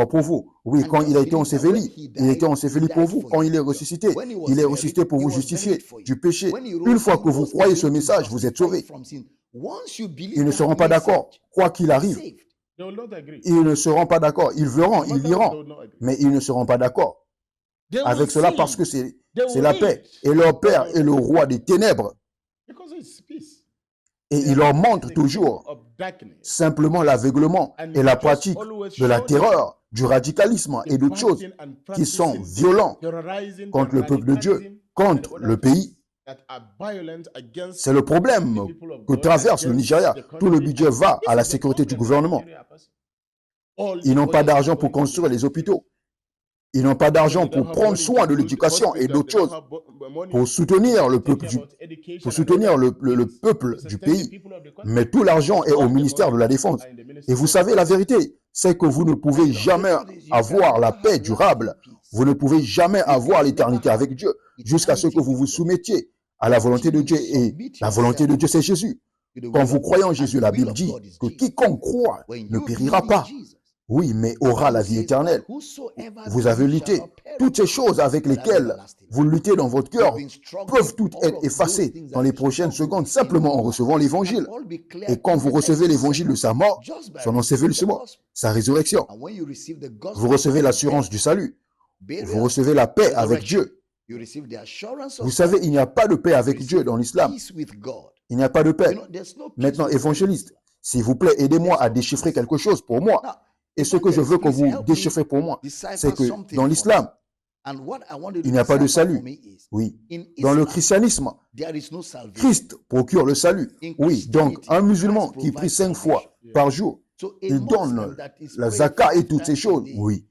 pour vous. Oui, quand il a été enseveli, il a été enseveli pour vous. Quand il est ressuscité pour vous justifier du péché. Une fois que vous croyez ce message, vous êtes sauvés. Ils ne seront pas d'accord, quoi qu'il arrive. Ils ne seront pas d'accord. Ils verront, ils liront, mais ils ne seront pas d'accord avec cela parce que c'est la paix. Et leur père est le roi des ténèbres. Et il leur montre toujours simplement l'aveuglement et la pratique de la terreur, du radicalisme et d'autres choses qui sont violents contre le peuple de Dieu, contre le pays. C'est le problème que traverse le Nigeria. Tout le budget va à la sécurité du gouvernement. Ils n'ont pas d'argent pour construire les hôpitaux. Ils n'ont pas d'argent pour prendre soin de l'éducation et d'autres choses, pour soutenir le peuple du pays. Mais tout l'argent est au ministère de la Défense. Et vous savez, la vérité, c'est que vous ne pouvez jamais avoir la paix durable. Vous ne pouvez jamais avoir l'éternité avec Dieu jusqu'à ce que vous vous soumettiez à la volonté de Dieu. Et la volonté de Dieu, c'est Jésus. Quand vous croyez en Jésus, la Bible dit que quiconque croit ne périra pas. Oui, mais aura la vie éternelle. Vous avez lutté. Toutes ces choses avec lesquelles vous luttez dans votre cœur peuvent toutes être effacées dans les prochaines secondes simplement en recevant l'évangile. Et quand vous recevez l'évangile de sa mort, son ensevelissement, sa résurrection, vous recevez l'assurance du salut. Vous recevez la paix avec Dieu. Vous savez, il n'y a pas de paix avec Dieu dans l'islam. Il n'y a pas de paix. Maintenant, évangéliste, s'il vous plaît, aidez-moi à déchiffrer quelque chose pour moi. Et ce que je veux que vous déchiffrez pour moi, c'est que dans l'islam, il n'y a pas de salut. Oui. Dans le christianisme, Christ procure le salut. Oui. Donc, un musulman qui prie 5 fois par jour, il donne la zakat et toutes ces choses. Oui.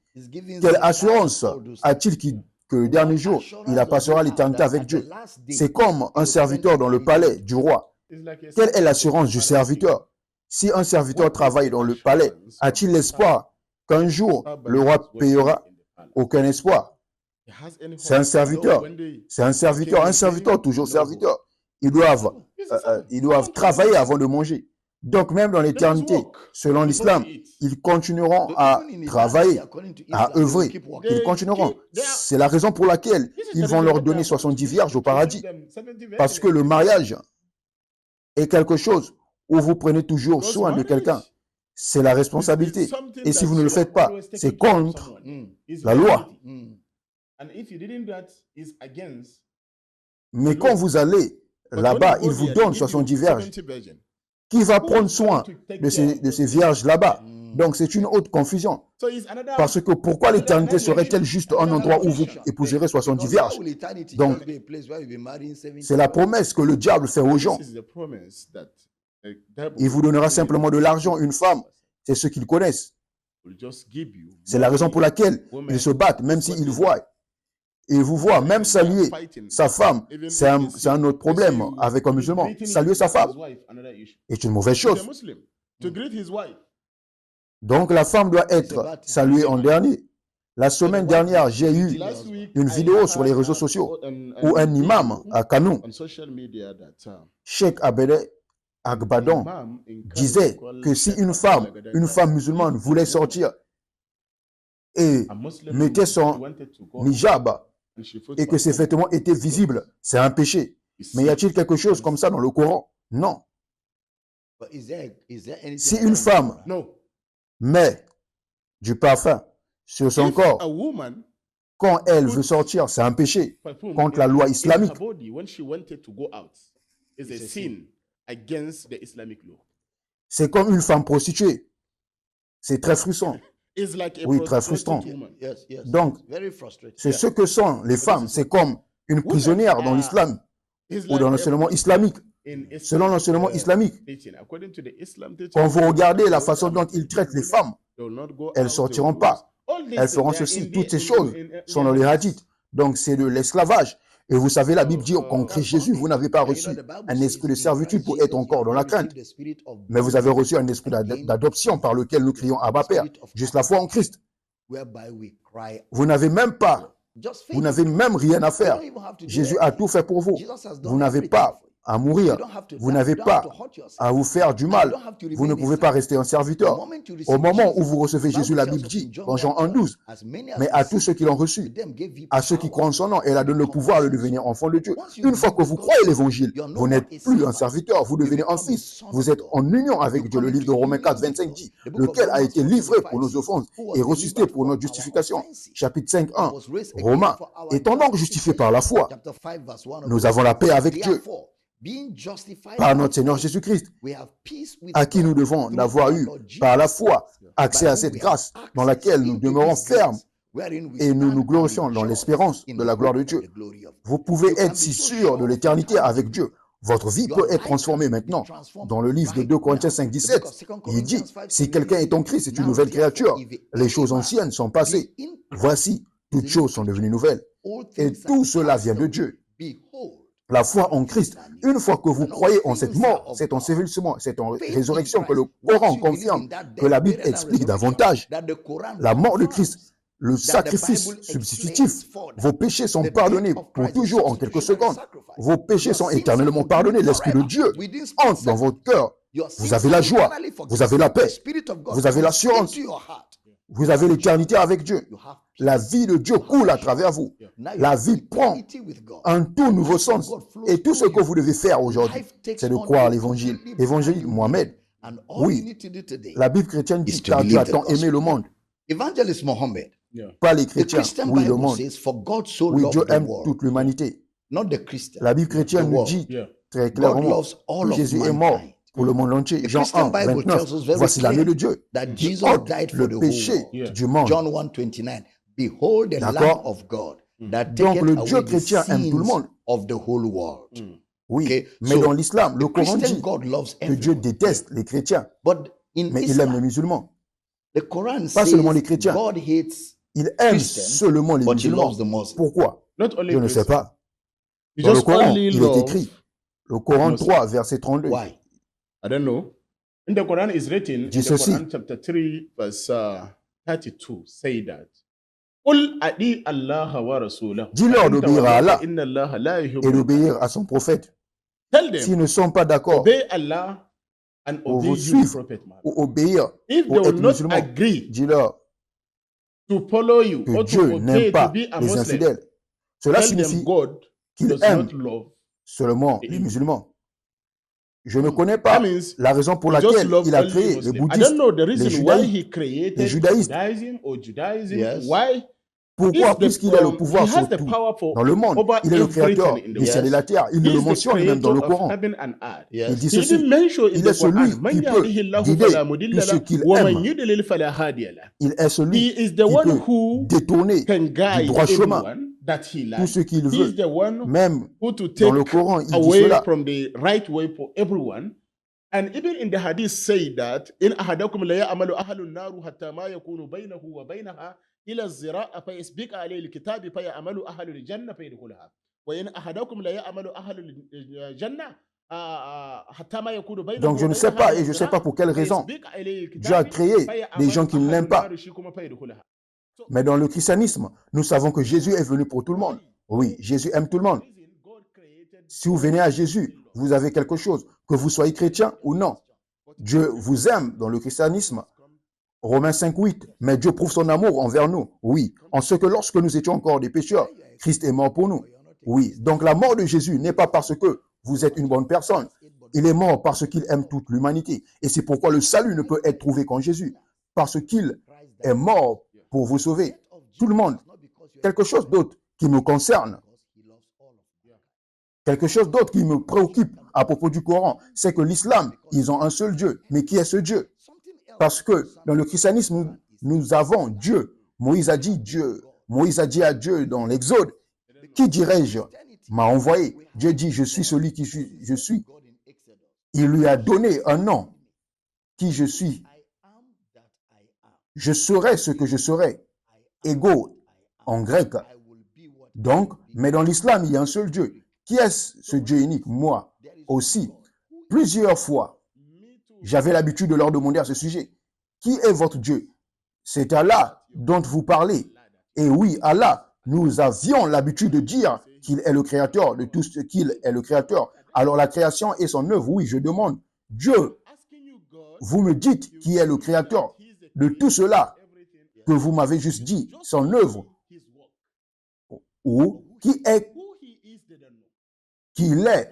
Quelle assurance a-t-il que le dernier jour, il passera l'éternité avec Dieu? C'est comme un serviteur dans le palais du roi. Quelle est l'assurance du serviteur? Si un serviteur travaille dans le palais, a-t-il l'espoir qu'un jour le roi payera? Aucun espoir. C'est un serviteur. C'est un serviteur, toujours serviteur. Ils doivent travailler avant de manger. Donc même dans l'éternité, selon l'islam, ils continueront à travailler, à œuvrer. Ils continueront. C'est la raison pour laquelle ils vont leur donner 70 vierges au paradis. Parce que le mariage est quelque chose où vous prenez toujours soin de quelqu'un. C'est la responsabilité. Et si vous ne le faites pas, c'est contre la loi. Mais quand vous allez là-bas, ils vous donnent 70 vierges. Qui va prendre soin de ces vierges là-bas? Donc c'est une autre confusion. Parce que pourquoi l'éternité serait-elle juste un endroit où vous épouserez 70 vierges? Donc c'est la promesse que le diable fait aux gens. Il vous donnera simplement de l'argent, une femme. C'est ce qu'ils connaissent. C'est la raison pour laquelle ils se battent, même s'ils voient. Ils vous voient, même saluer sa femme, c'est un autre problème avec un musulman. Saluer sa femme est une mauvaise chose. Donc la femme doit être saluée en dernier. La semaine dernière, j'ai eu une vidéo sur les réseaux sociaux où un imam à Kano, Cheikh Abede Agbadon, disait que si une femme musulmane voulait sortir et mettait son hijab et que ses vêtements étaient visibles, c'est un péché. Mais y a-t-il quelque chose comme ça dans le Coran? Non. Si une femme met du parfum sur son corps, quand elle veut sortir, c'est un péché contre la loi islamique. C'est comme une femme prostituée. C'est très frustrant. It's like a Oui, très prostitute frustrant. woman. Donc, Very frustrating. c'est ce que sont les femmes. C'est comme une prisonnière dans l'islam It's ou dans like l'enseignement islamique. in Selon Islamic, l'enseignement islamique, teaching. According to the Islam teaching, quand vous regardez la façon dont ils traitent les femmes, they will not go elles ne out, sortiront they will pas. do this. All these Elles things, feront they are ceci. in Toutes the- ces choses sont dans les hadiths. Donc, c'est de l'esclavage. Et vous savez, la Bible dit qu'en Christ Jésus, vous n'avez pas reçu un esprit de servitude pour être encore dans la crainte. Mais vous avez reçu un esprit d'adoption par lequel nous crions Abba Père, juste la foi en Christ. Vous n'avez même pas, vous n'avez même rien à faire. Jésus a tout fait pour vous. Vous n'avez pas à mourir. Vous n'avez pas à vous faire du mal. Vous ne pouvez pas rester un serviteur. Au moment où vous recevez Jésus, la Bible dit, en Jean 1,12, mais à tous ceux qui l'ont reçu, à ceux qui croient en son nom, elle a donné le pouvoir de devenir enfant de Dieu. Une fois que vous croyez l'évangile, vous n'êtes plus un serviteur, vous devenez un fils. Vous êtes en union avec Dieu. Le livre de Romains 4, 25 dit, lequel a été livré pour nos offenses et ressuscité pour notre justification. Chapitre 5, 1. Romains, étant donc justifiés par la foi, nous avons la paix avec Dieu par notre Seigneur Jésus-Christ, à qui nous devons d'avoir eu par la foi accès à cette grâce dans laquelle nous demeurons fermes et nous nous glorifions dans l'espérance de la gloire de Dieu. Vous pouvez être si sûr de l'éternité avec Dieu. Votre vie peut être transformée maintenant. Dans le livre de 2 Corinthiens 5, 17, il dit, si quelqu'un est en Christ, c'est une nouvelle créature. Les choses anciennes sont passées. Voici, toutes choses sont devenues nouvelles. Et tout cela vient de Dieu. La foi en Christ, une fois que vous croyez en cette mort, cet ensevelissement, cette résurrection que le Coran confirme, que la Bible explique davantage, la mort de Christ, le sacrifice substitutif, vos péchés sont pardonnés pour toujours en quelques secondes. Vos péchés sont éternellement pardonnés. L'Esprit de Dieu entre dans votre cœur. Vous avez la joie, vous avez la paix, vous avez l'assurance, vous avez l'éternité avec Dieu. La vie de Dieu coule à travers vous. La vie prend un tout nouveau sens. Et tout ce que vous devez faire aujourd'hui, c'est de croire l'évangile. Évangile Mohammed. Oui, la Bible chrétienne dit car Dieu a tant aimé le monde. Evangelist Mohammed, Pas les the chrétiens, Christian oui le Bible monde. says, for God so Oui, Dieu loved the aime world, toute l'humanité. not the Christian. La Bible chrétienne The nous world. dit Yeah. très God clairement loves all que of Jésus est mort mankind. pour le monde entier. The Jean Christian 1, Bible 29. tells us very Voici l'année de Dieu that qui Jesus ôte died for le the whole péché world. Yeah. du monde. John 1:29. Behold the Lamb D'accord. of God that Donc taketh le away Dieu the chrétien aime tout le sins monde. of the whole world. Oui, Okay, mais so dans l'islam, le The Coran Christian dit God loves que Dieu everyone. déteste les chrétiens, But in mais il aime les Islam, musulmans. the Quran Pas says seulement les chrétiens. God hates, Il aime Christians, seulement les but he musulmans. loves the Muslims. Pourquoi? Not only Je ne sais Christians. pas. He Dans le just Coran, only il est love écrit, le Coran Muslims. 3, verset 32. Why? I don't know. In the Quran is written in Dit the ceci. Quran chapter 3 verse 32 say that قل أطيعوا الله ورسوله Dis-leur فإن d'obéir à تولوا Allah فإن الله لا يحب et d'obéir à son prophète. Tell them S'ils ne sont pas d'accord obey Allah and pour obey vous you, suivre Prophet Muhammad. ou obéir If pour they will être not musulmans, agree dis-leur to follow you que or Dieu to obey n'aime to pas be a les Muslim, infidèles. Cela tell them signifie God qu'il does aime not love. seulement les musulmans. Je ne connais pas That means la raison pour he just laquelle love il a only créé les Muslims. I bouddhistes, don't know the les reason why judaïstes, he created les judaïstes. Judaism or Judaism. Yes. Why? Pourquoi? He's the- Puisqu'il a le pouvoir he has sur the tout power for dans le monde. over Il est le créateur everything in the du ciel et la terre. Il He le is the mentionne lui-même dans le creator of Coran. heaven and earth. Il Yes. dit He ceci. even mentioned in Il the est celui Quran, "Man qui peut yahdihillahu guider fala mudilla tous ceux lahu, qu'il wa man aime. yudlil fala hadiya lahu." Il est celui He is the qui one peut who détourner can du guide droit chemin everyone that he tout likes. ce qu'il He is veut. the one Même who to dans le take Coran, il dit away cela. from the right way for everyone. And even in the hadith say that in ahadakum la ya'malu ahlu an-nar hatta ma yakunu bainahu wa bainaha ila az-zira'a fa yasbiqu alayhi al-kitab fa ya'malu ahlu al-jannah fa yadkhulaha. Wa in ahadakum la ya'malu ahlu al-jannah hatta ma yakunu bainahu Donc je ne sais pas et je ne sais pas pour quelle raison Dieu a créé des gens qui ne l'aiment pas. Mais dans le christianisme, nous savons que Jésus est venu pour tout le monde. Oui, Jésus aime tout le monde. Si vous venez à Jésus, vous avez quelque chose, que vous soyez chrétien ou non. Dieu vous aime dans le christianisme. Romains 5:8. Mais Dieu prouve son amour envers nous. Oui, en ce que lorsque nous étions encore des pécheurs, Christ est mort pour nous. Oui, donc la mort de Jésus n'est pas parce que vous êtes une bonne personne. Il est mort parce qu'il aime toute l'humanité. Et c'est pourquoi le salut ne peut être trouvé qu'en Jésus. Parce qu'il est mort pour vous sauver. Tout le monde. Quelque chose d'autre qui me concerne. Quelque chose d'autre qui me préoccupe à propos du Coran, c'est que l'islam, ils ont un seul Dieu. Mais qui est ce Dieu? Parce que dans le christianisme, nous avons Dieu. Moïse a dit Dieu. Moïse a dit à Dieu dans l'Exode, qui dirais-je m'a envoyé. Dieu dit, je suis celui qui je suis. Il lui a donné un nom, qui je suis. Je serai ce que je serai. Ego en grec. Donc, mais dans l'islam, il y a un seul Dieu. Qui est ce Dieu unique? Moi aussi. Plusieurs fois, j'avais l'habitude de leur demander à ce sujet, qui est votre Dieu? C'est Allah dont vous parlez. Et oui, Allah, nous avions l'habitude de dire qu'il est le créateur de tout ce qu'il est le créateur. Alors la création est son œuvre. Oui, je demande, Dieu, vous me dites qui est le créateur de tout cela que vous m'avez juste dit, son œuvre, ou qui est qu'il est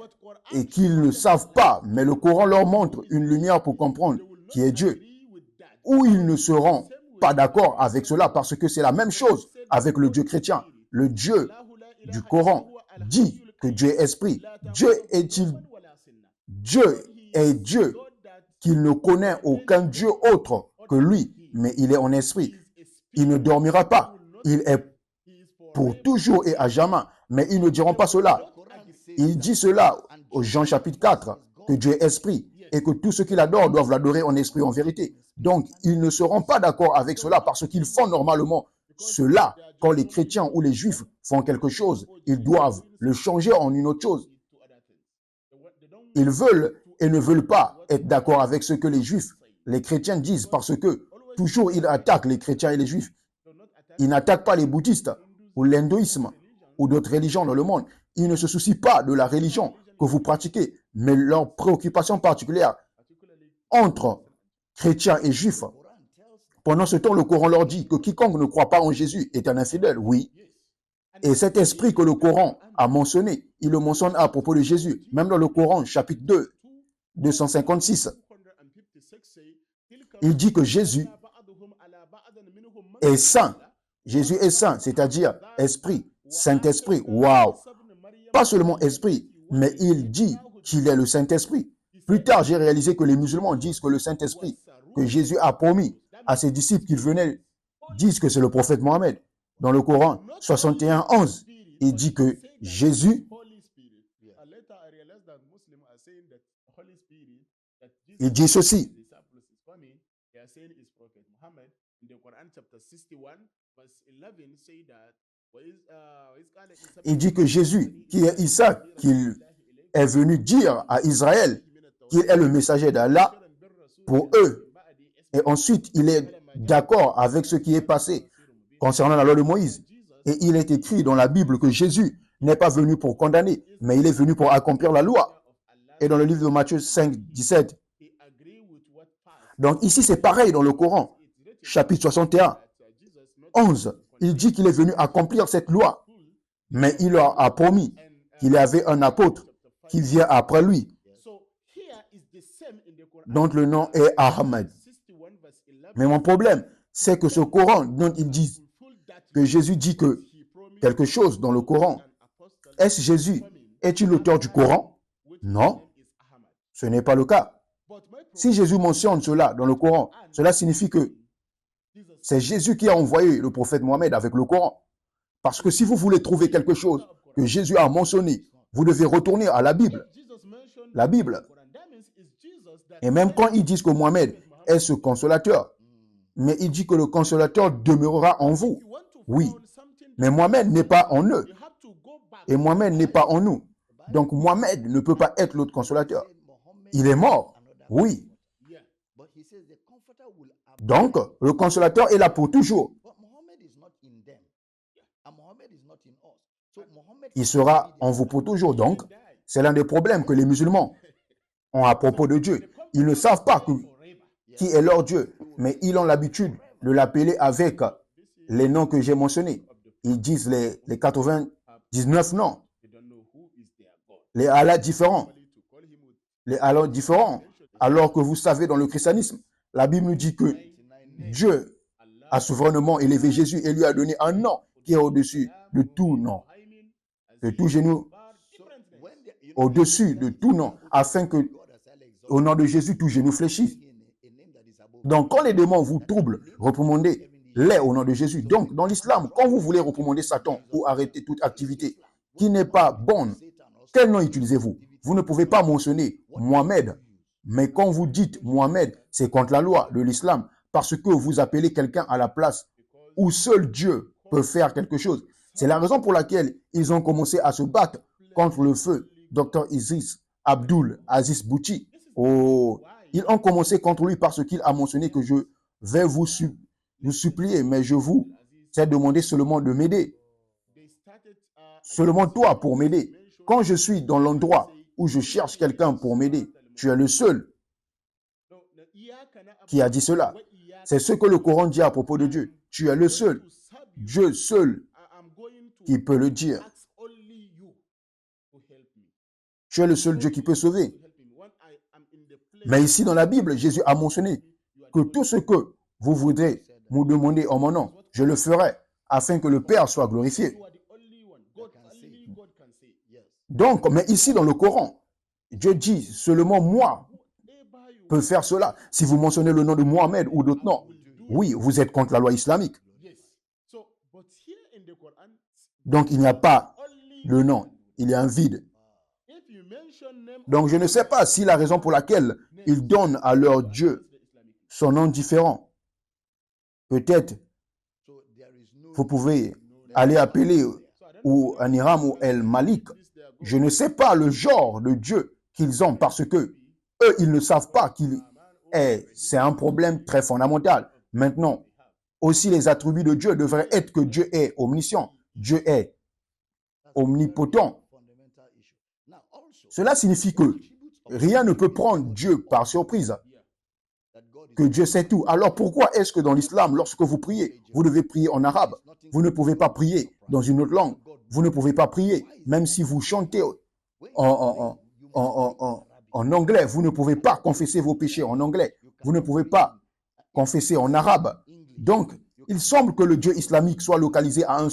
et qu'ils ne savent pas, mais le Coran leur montre une lumière pour comprendre qui est Dieu. Ou ils ne seront pas d'accord avec cela parce que c'est la même chose avec le Dieu chrétien. Le Dieu du Coran dit que Dieu est esprit. Dieu est Dieu qu'il ne connaît aucun Dieu autre que lui, mais il est en esprit. Il ne dormira pas. Il est pour toujours et à jamais. Mais ils ne diront pas cela. Il dit cela au Jean chapitre 4, que Dieu est esprit et que tous ceux qui l'adorent doivent l'adorer en esprit et en vérité. Donc, ils ne seront pas d'accord avec cela parce qu'ils font normalement cela. Quand les chrétiens ou les juifs font quelque chose, ils doivent le changer en une autre chose. Ils veulent et ne veulent pas être d'accord avec ce que les juifs, les chrétiens disent parce que toujours ils attaquent les chrétiens et les juifs. Ils n'attaquent pas les bouddhistes ou l'hindouisme ou d'autres religions dans le monde. Ils ne se soucient pas de la religion que vous pratiquez, mais leur préoccupation particulière entre chrétiens et juifs. Pendant ce temps, le Coran leur dit que quiconque ne croit pas en Jésus est un infidèle. Oui. Et cet esprit que le Coran a mentionné, il le mentionne à propos de Jésus. Même dans le Coran, chapitre 2, 256, il dit que Jésus est saint. Jésus est saint, c'est-à-dire esprit, Saint-Esprit. Waouh! Pas seulement esprit, mais il dit qu'il est le Saint-Esprit. Plus tard, j'ai réalisé que les musulmans disent que le Saint-Esprit, que Jésus a promis à ses disciples qu'il venait, disent que c'est le prophète Mohammed. Dans le Coran 61, 11, il dit que Jésus, il dit ceci. Il dit que Jésus, qui est Issa, qu'il est venu dire à Israël qu'il est le messager d'Allah pour eux. Et ensuite, il est d'accord avec ce qui est passé concernant la loi de Moïse. Et il est écrit dans la Bible que Jésus n'est pas venu pour condamner, mais il est venu pour accomplir la loi. Et dans le livre de Matthieu 5, 17. Donc ici, c'est pareil dans le Coran, chapitre 61, 11. Il dit qu'il est venu accomplir cette loi, mais il leur a promis qu'il y avait un apôtre qui vient après lui, dont le nom est Ahmed. Mais mon problème, c'est que ce Coran dont ils disent que Jésus dit que quelque chose dans le Coran, est-ce Jésus? Est-il l'auteur du Coran? Non, ce n'est pas le cas. Si Jésus mentionne cela dans le Coran, cela signifie que c'est Jésus qui a envoyé le prophète Mohammed avec le Coran. Parce que si vous voulez trouver quelque chose que Jésus a mentionné, vous devez retourner à la Bible. La Bible. Et même quand ils disent que Mohammed est ce consolateur, mais il dit que le consolateur demeurera en vous. Oui, mais Mohammed n'est pas en eux. Et Mohammed n'est pas en nous. Donc Mohammed ne peut pas être l'autre consolateur. Il est mort. Oui. Donc, le consolateur est là pour toujours. Il sera en vous pour toujours. Donc, c'est l'un des problèmes que les musulmans ont à propos de Dieu. Ils ne savent pas qui est leur Dieu, mais ils ont l'habitude de l'appeler avec les noms que j'ai mentionnés. Ils disent les 99 noms. Les Allah différents. Les Allah différents. Alors que vous savez, dans le christianisme, la Bible nous dit que Dieu a souverainement élevé Jésus et lui a donné un nom qui est au-dessus de tout nom, de tout genou, au-dessus de tout nom, afin que, au nom de Jésus, tout genou fléchisse. Donc, quand les démons vous troublent, reprimandez-les au nom de Jésus. Donc, dans l'islam, quand vous voulez reprimander Satan ou arrêter toute activité qui n'est pas bonne, quel nom utilisez-vous? Vous ne pouvez pas mentionner Mohamed. Mais quand vous dites Mohamed, c'est contre la loi de l'islam parce que vous appelez quelqu'un à la place où seul Dieu peut faire quelque chose. C'est la raison pour laquelle ils ont commencé à se battre contre le feu Dr. Idriss Abdul Aziz Bouti. Oh, ils ont commencé contre lui parce qu'il a mentionné que je vais vous supplier, mais je vous ai demandé seulement de m'aider. Seulement toi pour m'aider. Quand je suis dans l'endroit où je cherche quelqu'un pour m'aider, tu es le seul qui a dit cela. C'est ce que le Coran dit à propos de Dieu. Tu es le seul. Dieu seul qui peut le dire. Tu es le seul Dieu qui peut sauver. Mais ici dans la Bible, Jésus a mentionné que tout ce que vous voudrez me demander en mon nom, je le ferai afin que le Père soit glorifié. Donc, mais ici dans le Coran, Dieu dit seulement moi peux faire cela. Si vous mentionnez le nom de Mohamed ou d'autres noms, oui, vous êtes contre la loi islamique. Donc, il n'y a pas le nom, il y a un vide. Donc, je ne sais pas si la raison pour laquelle ils donnent à leur Dieu son nom différent. Peut-être, vous pouvez aller appeler ou Aniram ou El Malik. Je ne sais pas le genre de Dieu qu'ils ont parce que eux, ils ne savent pas qu'il est. C'est un problème très fondamental. Maintenant, aussi les attributs de Dieu devraient être que Dieu est omniscient, Dieu est omnipotent. Cela signifie que rien ne peut prendre Dieu par surprise, que Dieu sait tout. Alors pourquoi est-ce que dans l'islam, lorsque vous priez, vous devez prier en arabe? Vous ne pouvez pas prier dans une autre langue. Vous ne pouvez pas prier, même si vous chantez en anglais. Vous ne pouvez pas confesser vos péchés en anglais. Vous ne pouvez pas confesser en arabe. Donc, il semble que le Dieu islamique soit localisé à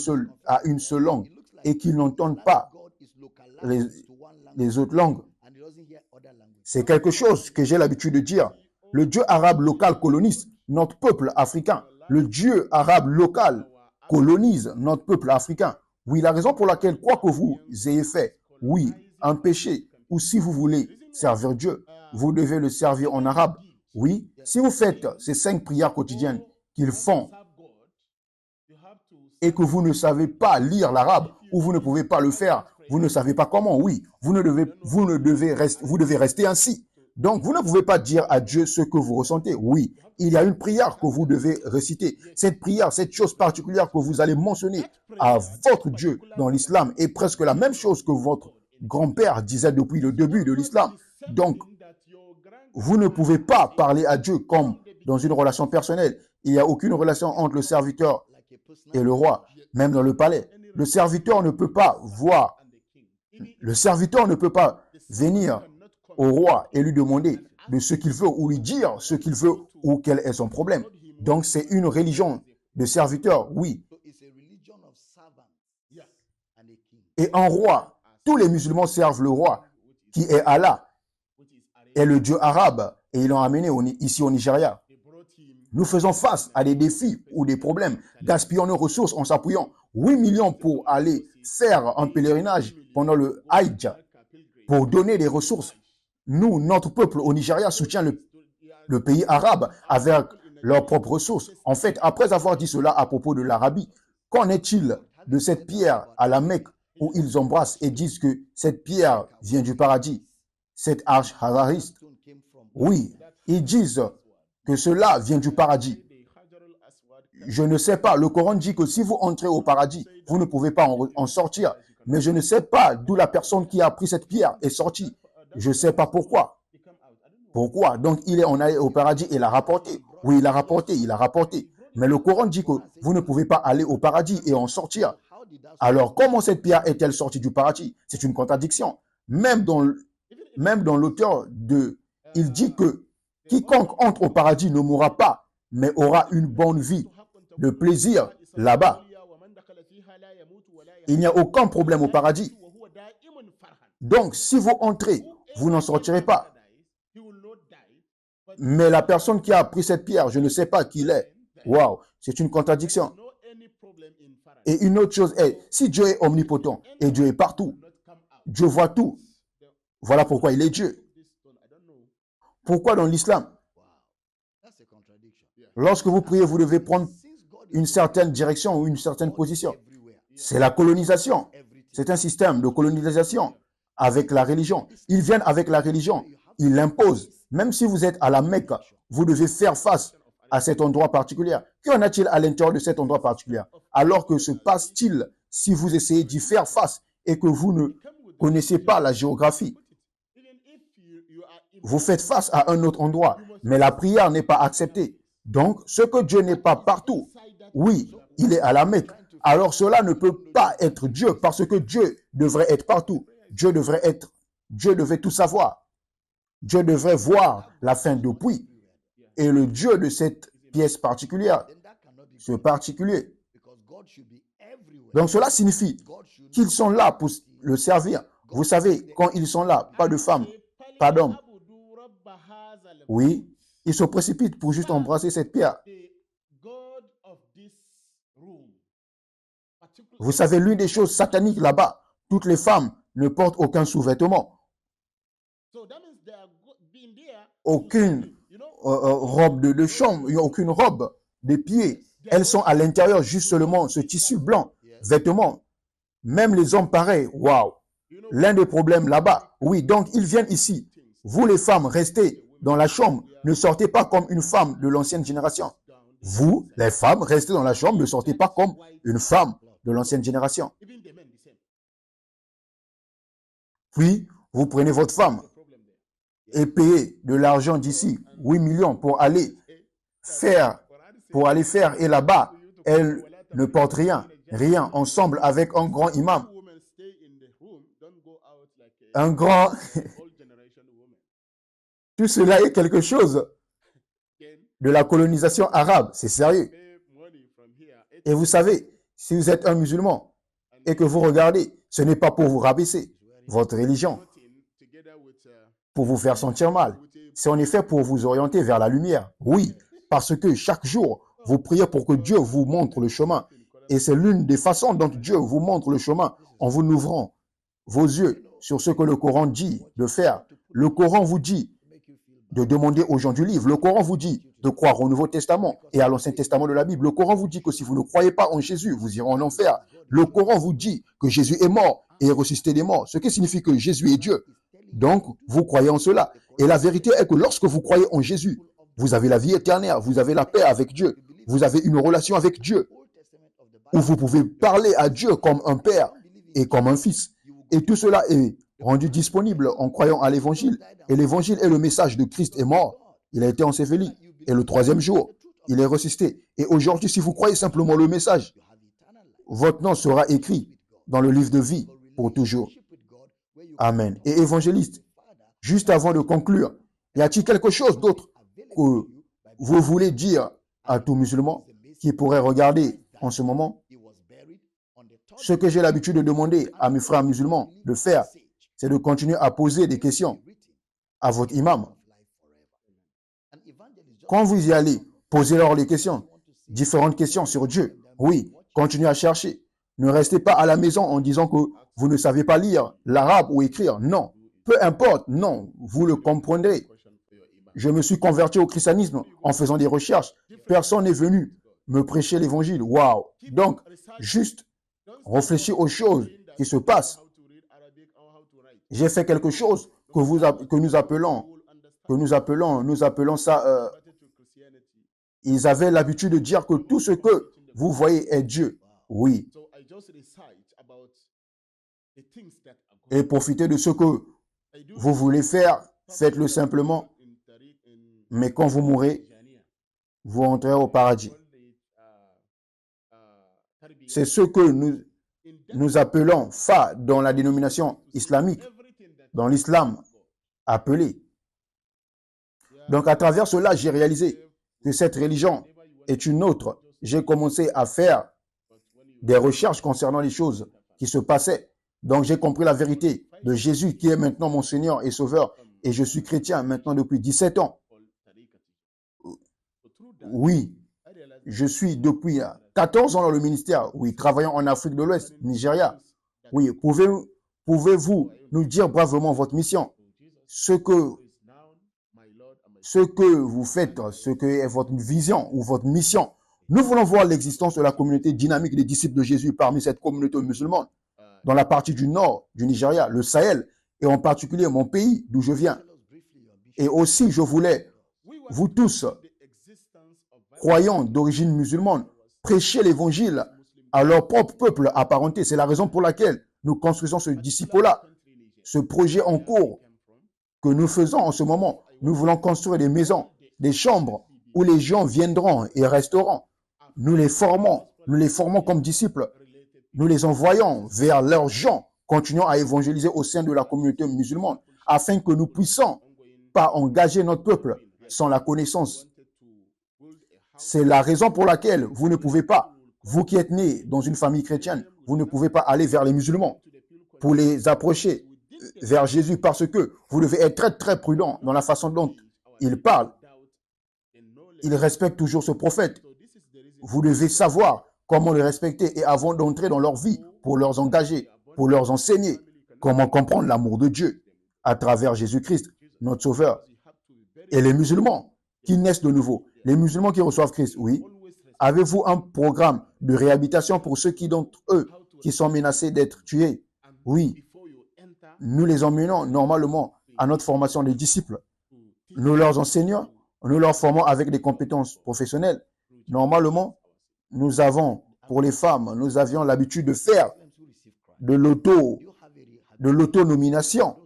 une seule langue et qu'il n'entende pas les autres langues. C'est quelque chose que j'ai l'habitude de dire. Le Dieu arabe local colonise notre peuple africain. Le Dieu arabe local colonise notre peuple africain. Oui, la raison pour laquelle, quoi que vous ayez fait, oui, un péché, ou si vous voulez servir Dieu, vous devez le servir en arabe. Oui, si vous faites ces 5 prières quotidiennes qu'ils font et que vous ne savez pas lire l'arabe ou vous ne pouvez pas le faire, vous ne savez pas comment, oui, vous devez rester ainsi. Donc, vous ne pouvez pas dire à Dieu ce que vous ressentez. Oui, il y a une prière que vous devez réciter. Cette prière, cette chose particulière que vous allez mentionner à votre Dieu dans l'islam est presque la même chose que votre grand-père disait depuis le début de l'islam. Donc, vous ne pouvez pas parler à Dieu comme dans une relation personnelle. Il n'y a aucune relation entre le serviteur et le roi, même dans le palais. Le serviteur ne peut pas venir au roi et lui demander de ce qu'il veut ou lui dire ce qu'il veut ou quel est son problème. Donc, c'est une religion de serviteur, oui. Et un roi, tous les musulmans servent le roi qui est Allah et le Dieu arabe et ils l'ont amené ici au Nigeria. Nous faisons face à des défis ou des problèmes, gaspillons nos ressources en s'appuyant 8 millions pour aller faire un pèlerinage pendant le Hajj, pour donner des ressources. Nous, notre peuple au Nigeria soutient le pays arabe avec leurs propres ressources. En fait, après avoir dit cela à propos de l'Arabie, qu'en est-il de cette pierre à la Mecque où ils embrassent et disent que cette pierre vient du paradis, cette arche harariste? Oui, ils disent que cela vient du paradis. Je ne sais pas, le Coran dit que si vous entrez au paradis, vous ne pouvez pas en sortir. Mais je ne sais pas d'où la personne qui a pris cette pierre est sortie. Je ne sais pas pourquoi. Pourquoi? Donc, il est en allé au paradis et l'a rapporté. Oui, il a rapporté. Mais le Coran dit que vous ne pouvez pas aller au paradis et en sortir. Alors, comment cette pierre est-elle sortie du paradis? C'est une contradiction. Même dans l'auteur il dit que quiconque entre au paradis ne mourra pas, mais aura une bonne vie, de plaisir là-bas. Il n'y a aucun problème au paradis. Donc, si vous entrez, vous n'en sortirez pas. Mais la personne qui a pris cette pierre, je ne sais pas qui il est. Waouh, c'est une contradiction. Et une autre chose est, si Dieu est omnipotent et Dieu est partout, Dieu voit tout. Voilà pourquoi il est Dieu. Pourquoi dans l'islam, lorsque vous priez, vous devez prendre une certaine direction ou une certaine position? C'est la colonisation. C'est un système de colonisation avec la religion. Ils viennent avec la religion. Ils l'imposent. Même si vous êtes à la Mecque, vous devez faire face à cet endroit particulier. Qu'en a-t-il à l'intérieur de cet endroit particulier? Alors que se passe-t-il si vous essayez d'y faire face et que vous ne connaissez pas la géographie? Vous faites face à un autre endroit, mais la prière n'est pas acceptée. Donc, ce que Dieu n'est pas partout, oui, il est à la Mecque. Alors cela ne peut pas être Dieu parce que Dieu devrait être partout. Dieu devait tout savoir. Dieu devrait voir la fin depuis. Et le Dieu de cette pièce particulière, ce particulier. Donc cela signifie qu'ils sont là pour le servir. Vous savez, quand ils sont là, pas de femmes, pas d'hommes. Oui, ils se précipitent pour juste embrasser cette pierre. Vous savez, l'une des choses sataniques là-bas, toutes les femmes ne portent aucun sous-vêtement. Aucune robe de chambre, aucune robe de pied. Elles sont à l'intérieur juste seulement ce tissu blanc, vêtements. Même les hommes pareils, waouh. L'un des problèmes là-bas, oui, donc ils viennent ici. Vous les femmes, restez dans la chambre. Ne sortez pas comme une femme de l'ancienne génération. Vous, les femmes, restez dans la chambre. Ne sortez pas comme une femme de l'ancienne génération. Puis, vous prenez votre femme et payez de l'argent d'ici, 8 millions, pour aller faire, et là-bas, elle ne porte rien, ensemble avec un grand imam. Un grand... Tout cela est quelque chose de la colonisation arabe, c'est sérieux. Et vous savez, si vous êtes un musulman et que vous regardez, ce n'est pas pour vous rabaisser votre religion, pour vous faire sentir mal. C'est en effet pour vous orienter vers la lumière. Oui, parce que chaque jour, vous priez pour que Dieu vous montre le chemin. Et c'est l'une des façons dont Dieu vous montre le chemin, en vous ouvrant vos yeux sur ce que le Coran dit de faire. Le Coran vous dit de demander aux gens du livre. Le Coran vous dit de croire au Nouveau Testament et à l'Ancien Testament de la Bible. Le Coran vous dit que si vous ne croyez pas en Jésus, vous irez en enfer. Le Coran vous dit que Jésus est mort et est ressuscité des morts, ce qui signifie que Jésus est Dieu. Donc, vous croyez en cela. Et la vérité est que lorsque vous croyez en Jésus, vous avez la vie éternelle, vous avez la paix avec Dieu, vous avez une relation avec Dieu, où vous pouvez parler à Dieu comme un père et comme un fils. Et tout cela est rendu disponible en croyant à l'évangile. Et l'évangile est le message de Christ est mort. Il a été enseveli. Et le troisième jour, il est ressuscité. Et aujourd'hui, si vous croyez simplement le message, votre nom sera écrit dans le livre de vie pour toujours. Amen. Et évangéliste, juste avant de conclure, y a-t-il quelque chose d'autre que vous voulez dire à tout musulman qui pourrait regarder en ce moment? Ce que j'ai l'habitude de demander à mes frères musulmans de faire, c'est de continuer à poser des questions à votre imam. Quand vous y allez, posez-leur les questions, différentes questions sur Dieu. Oui, continuez à chercher. Ne restez pas à la maison en disant que vous ne savez pas lire l'arabe ou écrire. Non, peu importe, non, vous le comprendrez. Je me suis converti au christianisme en faisant des recherches. Personne n'est venu me prêcher l'évangile. Waouh! Donc, juste réfléchir aux choses qui se passent. J'ai fait quelque chose que nous appelons ça. Ils avaient l'habitude de dire que tout ce que vous voyez est Dieu. Oui. Et profitez de ce que vous voulez faire, faites-le simplement. Mais quand vous mourrez, vous entrerez au paradis. C'est ce que nous appelons Fa dans la dénomination islamique, dans l'islam appelé. Donc à travers cela, j'ai réalisé que cette religion est une autre. J'ai commencé à faire des recherches concernant les choses qui se passaient. Donc j'ai compris la vérité de Jésus qui est maintenant mon Seigneur et Sauveur. Et je suis chrétien maintenant depuis 17 ans. Oui, je suis depuis 14 ans dans le ministère, oui, travaillant en Afrique de l'Ouest, Nigeria. Oui, pouvez-vous nous dire bravement votre mission, ce que vous faites, ce que est votre vision ou votre mission? Nous voulons voir l'existence de la communauté dynamique des disciples de Jésus parmi cette communauté musulmane, dans la partie du nord du Nigeria, le Sahel, et en particulier mon pays d'où je viens. Et aussi, je voulais, vous tous, croyants d'origine musulmane, prêcher l'évangile à leur propre peuple apparenté. C'est la raison pour laquelle nous construisons ce disciple-là, ce projet en cours que nous faisons en ce moment. Nous voulons construire des maisons, des chambres où les gens viendront et resteront. Nous les formons comme disciples. Nous les envoyons vers leurs gens, continuons à évangéliser au sein de la communauté musulmane, afin que nous puissions pas engager notre peuple sans la connaissance. C'est la raison pour laquelle vous ne pouvez pas, vous qui êtes nés dans une famille chrétienne, vous ne pouvez pas aller vers les musulmans pour les approcher vers Jésus, parce que vous devez être très très prudent dans la façon dont il parle. Il respecte toujours ce prophète. Vous devez savoir comment le respecter et avant d'entrer dans leur vie, pour leur engager, pour leur enseigner comment comprendre l'amour de Dieu à travers Jésus-Christ, notre Sauveur. Et les musulmans qui naissent de nouveau, les musulmans qui reçoivent Christ, oui. Avez-vous un programme de réhabilitation pour ceux d'entre eux qui sont menacés d'être tués? Oui. Nous les emmenons normalement à notre formation de disciples. Nous leur enseignons, nous leur formons avec des compétences professionnelles. Normalement, nous avons, pour les femmes, nous avions l'habitude de faire de l'autonomination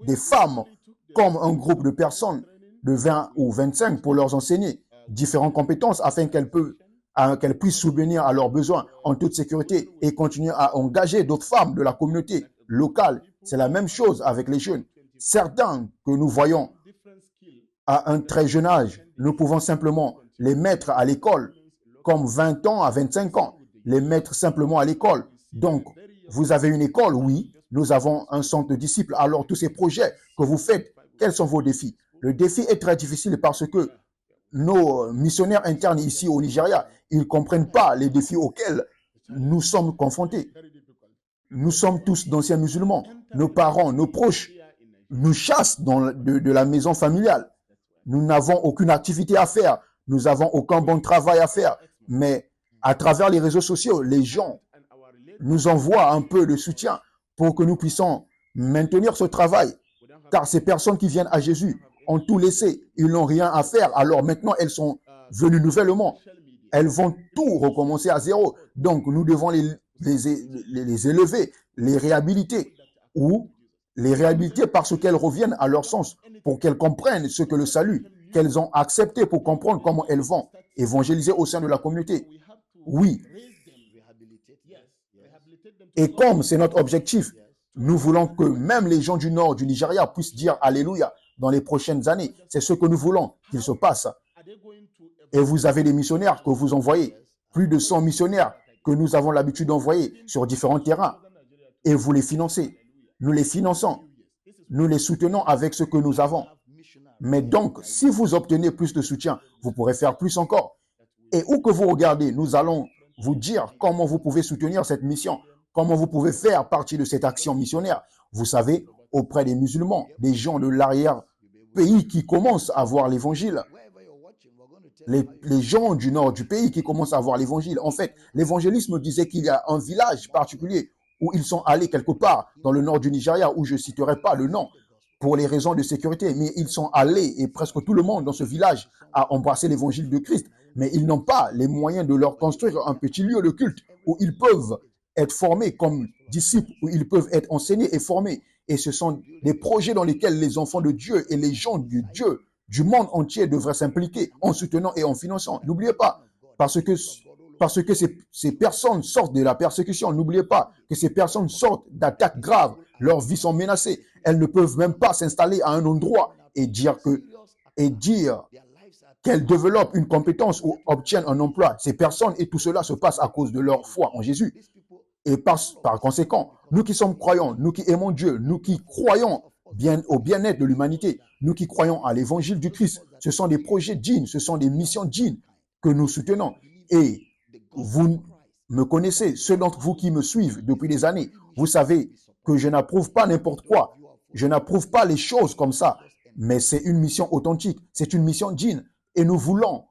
des femmes comme un groupe de personnes de 20 ou 25 pour leur enseigner différentes compétences afin qu'elles puissent subvenir à leurs besoins en toute sécurité et continuer à engager d'autres femmes de la communauté locale. C'est la même chose avec les jeunes. Certains que nous voyons à un très jeune âge, nous pouvons simplement les mettre à l'école, comme 20 ans à 25 ans, les mettre simplement à l'école. Donc, vous avez une école, oui, nous avons un centre de disciples. Alors, tous ces projets que vous faites, quels sont vos défis? Le défi est très difficile parce que nos missionnaires internes ici au Nigeria, ils ne comprennent pas les défis auxquels nous sommes confrontés. Nous sommes tous d'anciens musulmans. Nos parents, nos proches nous chassent de la maison familiale. Nous n'avons aucune activité à faire. Nous n'avons aucun bon travail à faire. Mais à travers les réseaux sociaux, les gens nous envoient un peu de soutien pour que nous puissions maintenir ce travail. Car ces personnes qui viennent à Jésus ont tout laissé. Ils n'ont rien à faire. Alors maintenant, elles sont venues nouvellement. Elles vont tout recommencer à zéro. Donc, nous devons les élever, les réhabiliter. Ou les réhabiliter parce qu'elles reviennent à leur sens, pour qu'elles comprennent ce que le salut, qu'elles ont accepté pour comprendre comment elles vont évangéliser au sein de la communauté. Oui. Et comme c'est notre objectif, nous voulons que même les gens du nord du Nigeria puissent dire Alléluia dans les prochaines années. C'est ce que nous voulons qu'il se passe. Et vous avez des missionnaires que vous envoyez, plus de 100 missionnaires que nous avons l'habitude d'envoyer sur différents terrains. Et vous les financez. Nous les finançons. Nous les soutenons avec ce que nous avons. Mais donc, si vous obtenez plus de soutien, vous pourrez faire plus encore. Et où que vous regardez, nous allons vous dire comment vous pouvez soutenir cette mission, comment vous pouvez faire partie de cette action missionnaire. Vous savez, auprès des musulmans, des gens de l'arrière-pays qui commencent à voir l'évangile. Les gens du nord du pays qui commencent à voir l'évangile. En fait, l'évangélisme disait qu'il y a un village particulier où ils sont allés quelque part dans le nord du Nigeria, où je ne citerai pas le nom pour les raisons de sécurité, mais ils sont allés et presque tout le monde dans ce village a embrassé l'évangile de Christ. Mais ils n'ont pas les moyens de leur construire un petit lieu de culte où ils peuvent être formés comme disciples, où ils peuvent être enseignés et formés. Et ce sont des projets dans lesquels les enfants de Dieu et les gens de Dieu du monde entier devraient s'impliquer en soutenant et en finançant. N'oubliez pas, parce que ces personnes sortent de la persécution. N'oubliez pas que ces personnes sortent d'attaques graves. Leurs vies sont menacées. Elles ne peuvent même pas s'installer à un endroit et dire qu'elles développent une compétence ou obtiennent un emploi. Ces personnes et tout cela se passe à cause de leur foi en Jésus. Et par conséquent, nous qui sommes croyants, nous qui aimons Dieu, nous qui croyons au bien-être de l'humanité, nous qui croyons à l'évangile du Christ, Ce sont des projets djinns, ce sont des missions djinns que nous soutenons. Et vous me connaissez, ceux d'entre vous qui me suivent depuis des années, vous savez que je n'approuve pas n'importe quoi. Je n'approuve pas les choses comme ça. Mais c'est une mission authentique, c'est une mission djinn. Et nous voulons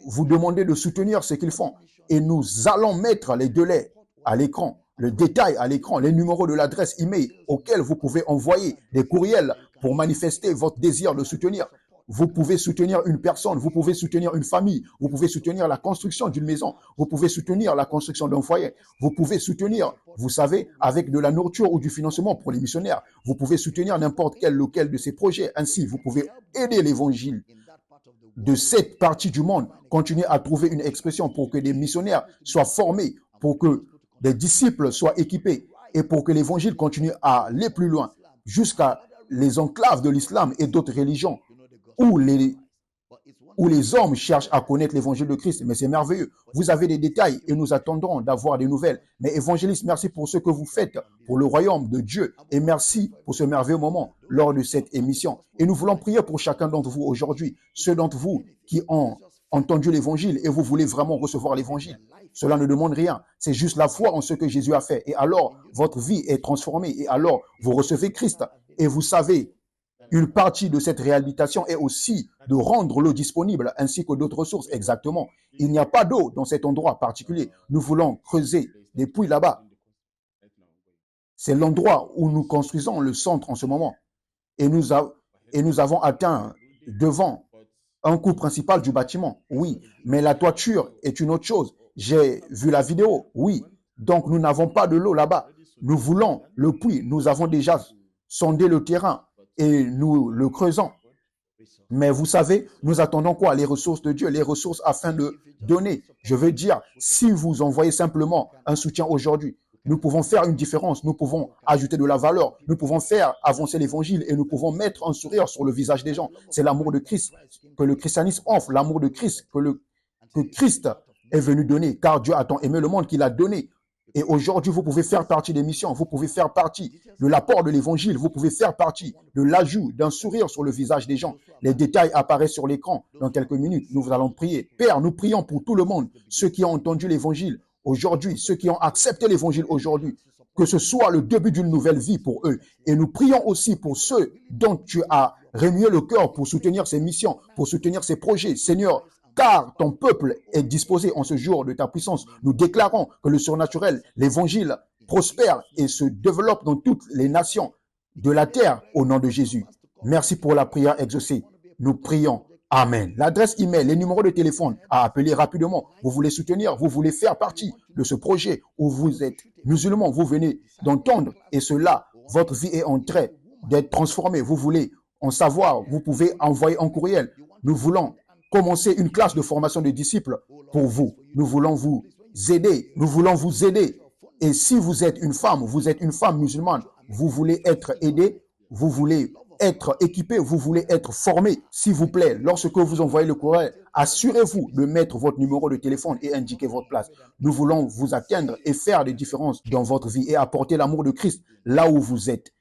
vous demander de soutenir ce qu'ils font. Et nous allons mettre les délais à l'écran, le détail à l'écran, les numéros de l'adresse email auxquels vous pouvez envoyer des courriels pour manifester votre désir de soutenir. Vous pouvez soutenir une personne, vous pouvez soutenir une famille, vous pouvez soutenir la construction d'une maison, vous pouvez soutenir la construction d'un foyer, vous pouvez soutenir, vous savez, avec de la nourriture ou du financement pour les missionnaires. Vous pouvez soutenir n'importe lequel de ces projets. Ainsi, vous pouvez aider l'évangile de cette partie du monde, continuer à trouver une expression pour que des missionnaires soient formés, pour que des disciples soient équipés et pour que l'évangile continue à aller plus loin jusqu'à les enclaves de l'islam et d'autres religions où les hommes cherchent à connaître l'évangile de Christ. Mais c'est merveilleux. Vous avez des détails et nous attendrons d'avoir des nouvelles. Mais évangéliste, merci pour ce que vous faites pour le royaume de Dieu et merci pour ce merveilleux moment lors de cette émission. Et nous voulons prier pour chacun d'entre vous aujourd'hui, ceux d'entre vous qui ont entendu l'évangile et vous voulez vraiment recevoir l'évangile. Cela ne demande rien. C'est juste la foi en ce que Jésus a fait. Et alors, votre vie est transformée. Et alors, vous recevez Christ. Et vous savez, une partie de cette réhabilitation est aussi de rendre l'eau disponible ainsi que d'autres ressources. Exactement. Il n'y a pas d'eau dans cet endroit particulier. Nous voulons creuser des puits là-bas. C'est l'endroit où nous construisons le centre en ce moment. Et nous avons atteint devant un coup principal du bâtiment. Oui, mais la toiture est une autre chose. J'ai vu la vidéo. Oui, donc nous n'avons pas de l'eau là-bas. Nous voulons le puits. Nous avons déjà sondé le terrain et nous le creusons. Mais vous savez, nous attendons quoi? Les ressources de Dieu, les ressources afin de donner. Je veux dire, si vous envoyez simplement un soutien aujourd'hui, nous pouvons faire une différence, nous pouvons ajouter de la valeur, nous pouvons faire avancer l'évangile et nous pouvons mettre un sourire sur le visage des gens. C'est l'amour de Christ que le christianisme offre, l'amour de Christ que Christ est venu donner, car Dieu a tant aimé le monde qu'il a donné. Et aujourd'hui, vous pouvez faire partie des missions, vous pouvez faire partie de l'apport de l'évangile, vous pouvez faire partie de l'ajout d'un sourire sur le visage des gens. Les détails apparaissent sur l'écran dans quelques minutes. Nous allons prier. Père, nous prions pour tout le monde, ceux qui ont entendu l'évangile aujourd'hui, ceux qui ont accepté l'évangile aujourd'hui, que ce soit le début d'une nouvelle vie pour eux. Et nous prions aussi pour ceux dont tu as remué le cœur pour soutenir ces missions, pour soutenir ces projets. Seigneur, car ton peuple est disposé en ce jour de ta puissance. Nous déclarons que le surnaturel, l'évangile prospère et se développe dans toutes les nations de la terre au nom de Jésus. Merci pour la prière exaucée. Nous prions. Amen. L'adresse email, les numéros de téléphone à appeler rapidement. Vous voulez soutenir, vous voulez faire partie de ce projet où vous êtes musulman, vous venez d'entendre et cela, votre vie est en train d'être transformée. Vous voulez en savoir, vous pouvez envoyer un courriel. Nous voulons commencer une classe de formation de disciples pour vous. Nous voulons vous aider. Nous voulons vous aider. Et si vous êtes une femme musulmane, vous voulez être aidé, vous voulez être équipé, vous voulez être formé, s'il vous plaît, lorsque vous envoyez le courriel, assurez-vous de mettre votre numéro de téléphone et indiquer votre place. Nous voulons vous atteindre et faire des différences dans votre vie et apporter l'amour de Christ là où vous êtes.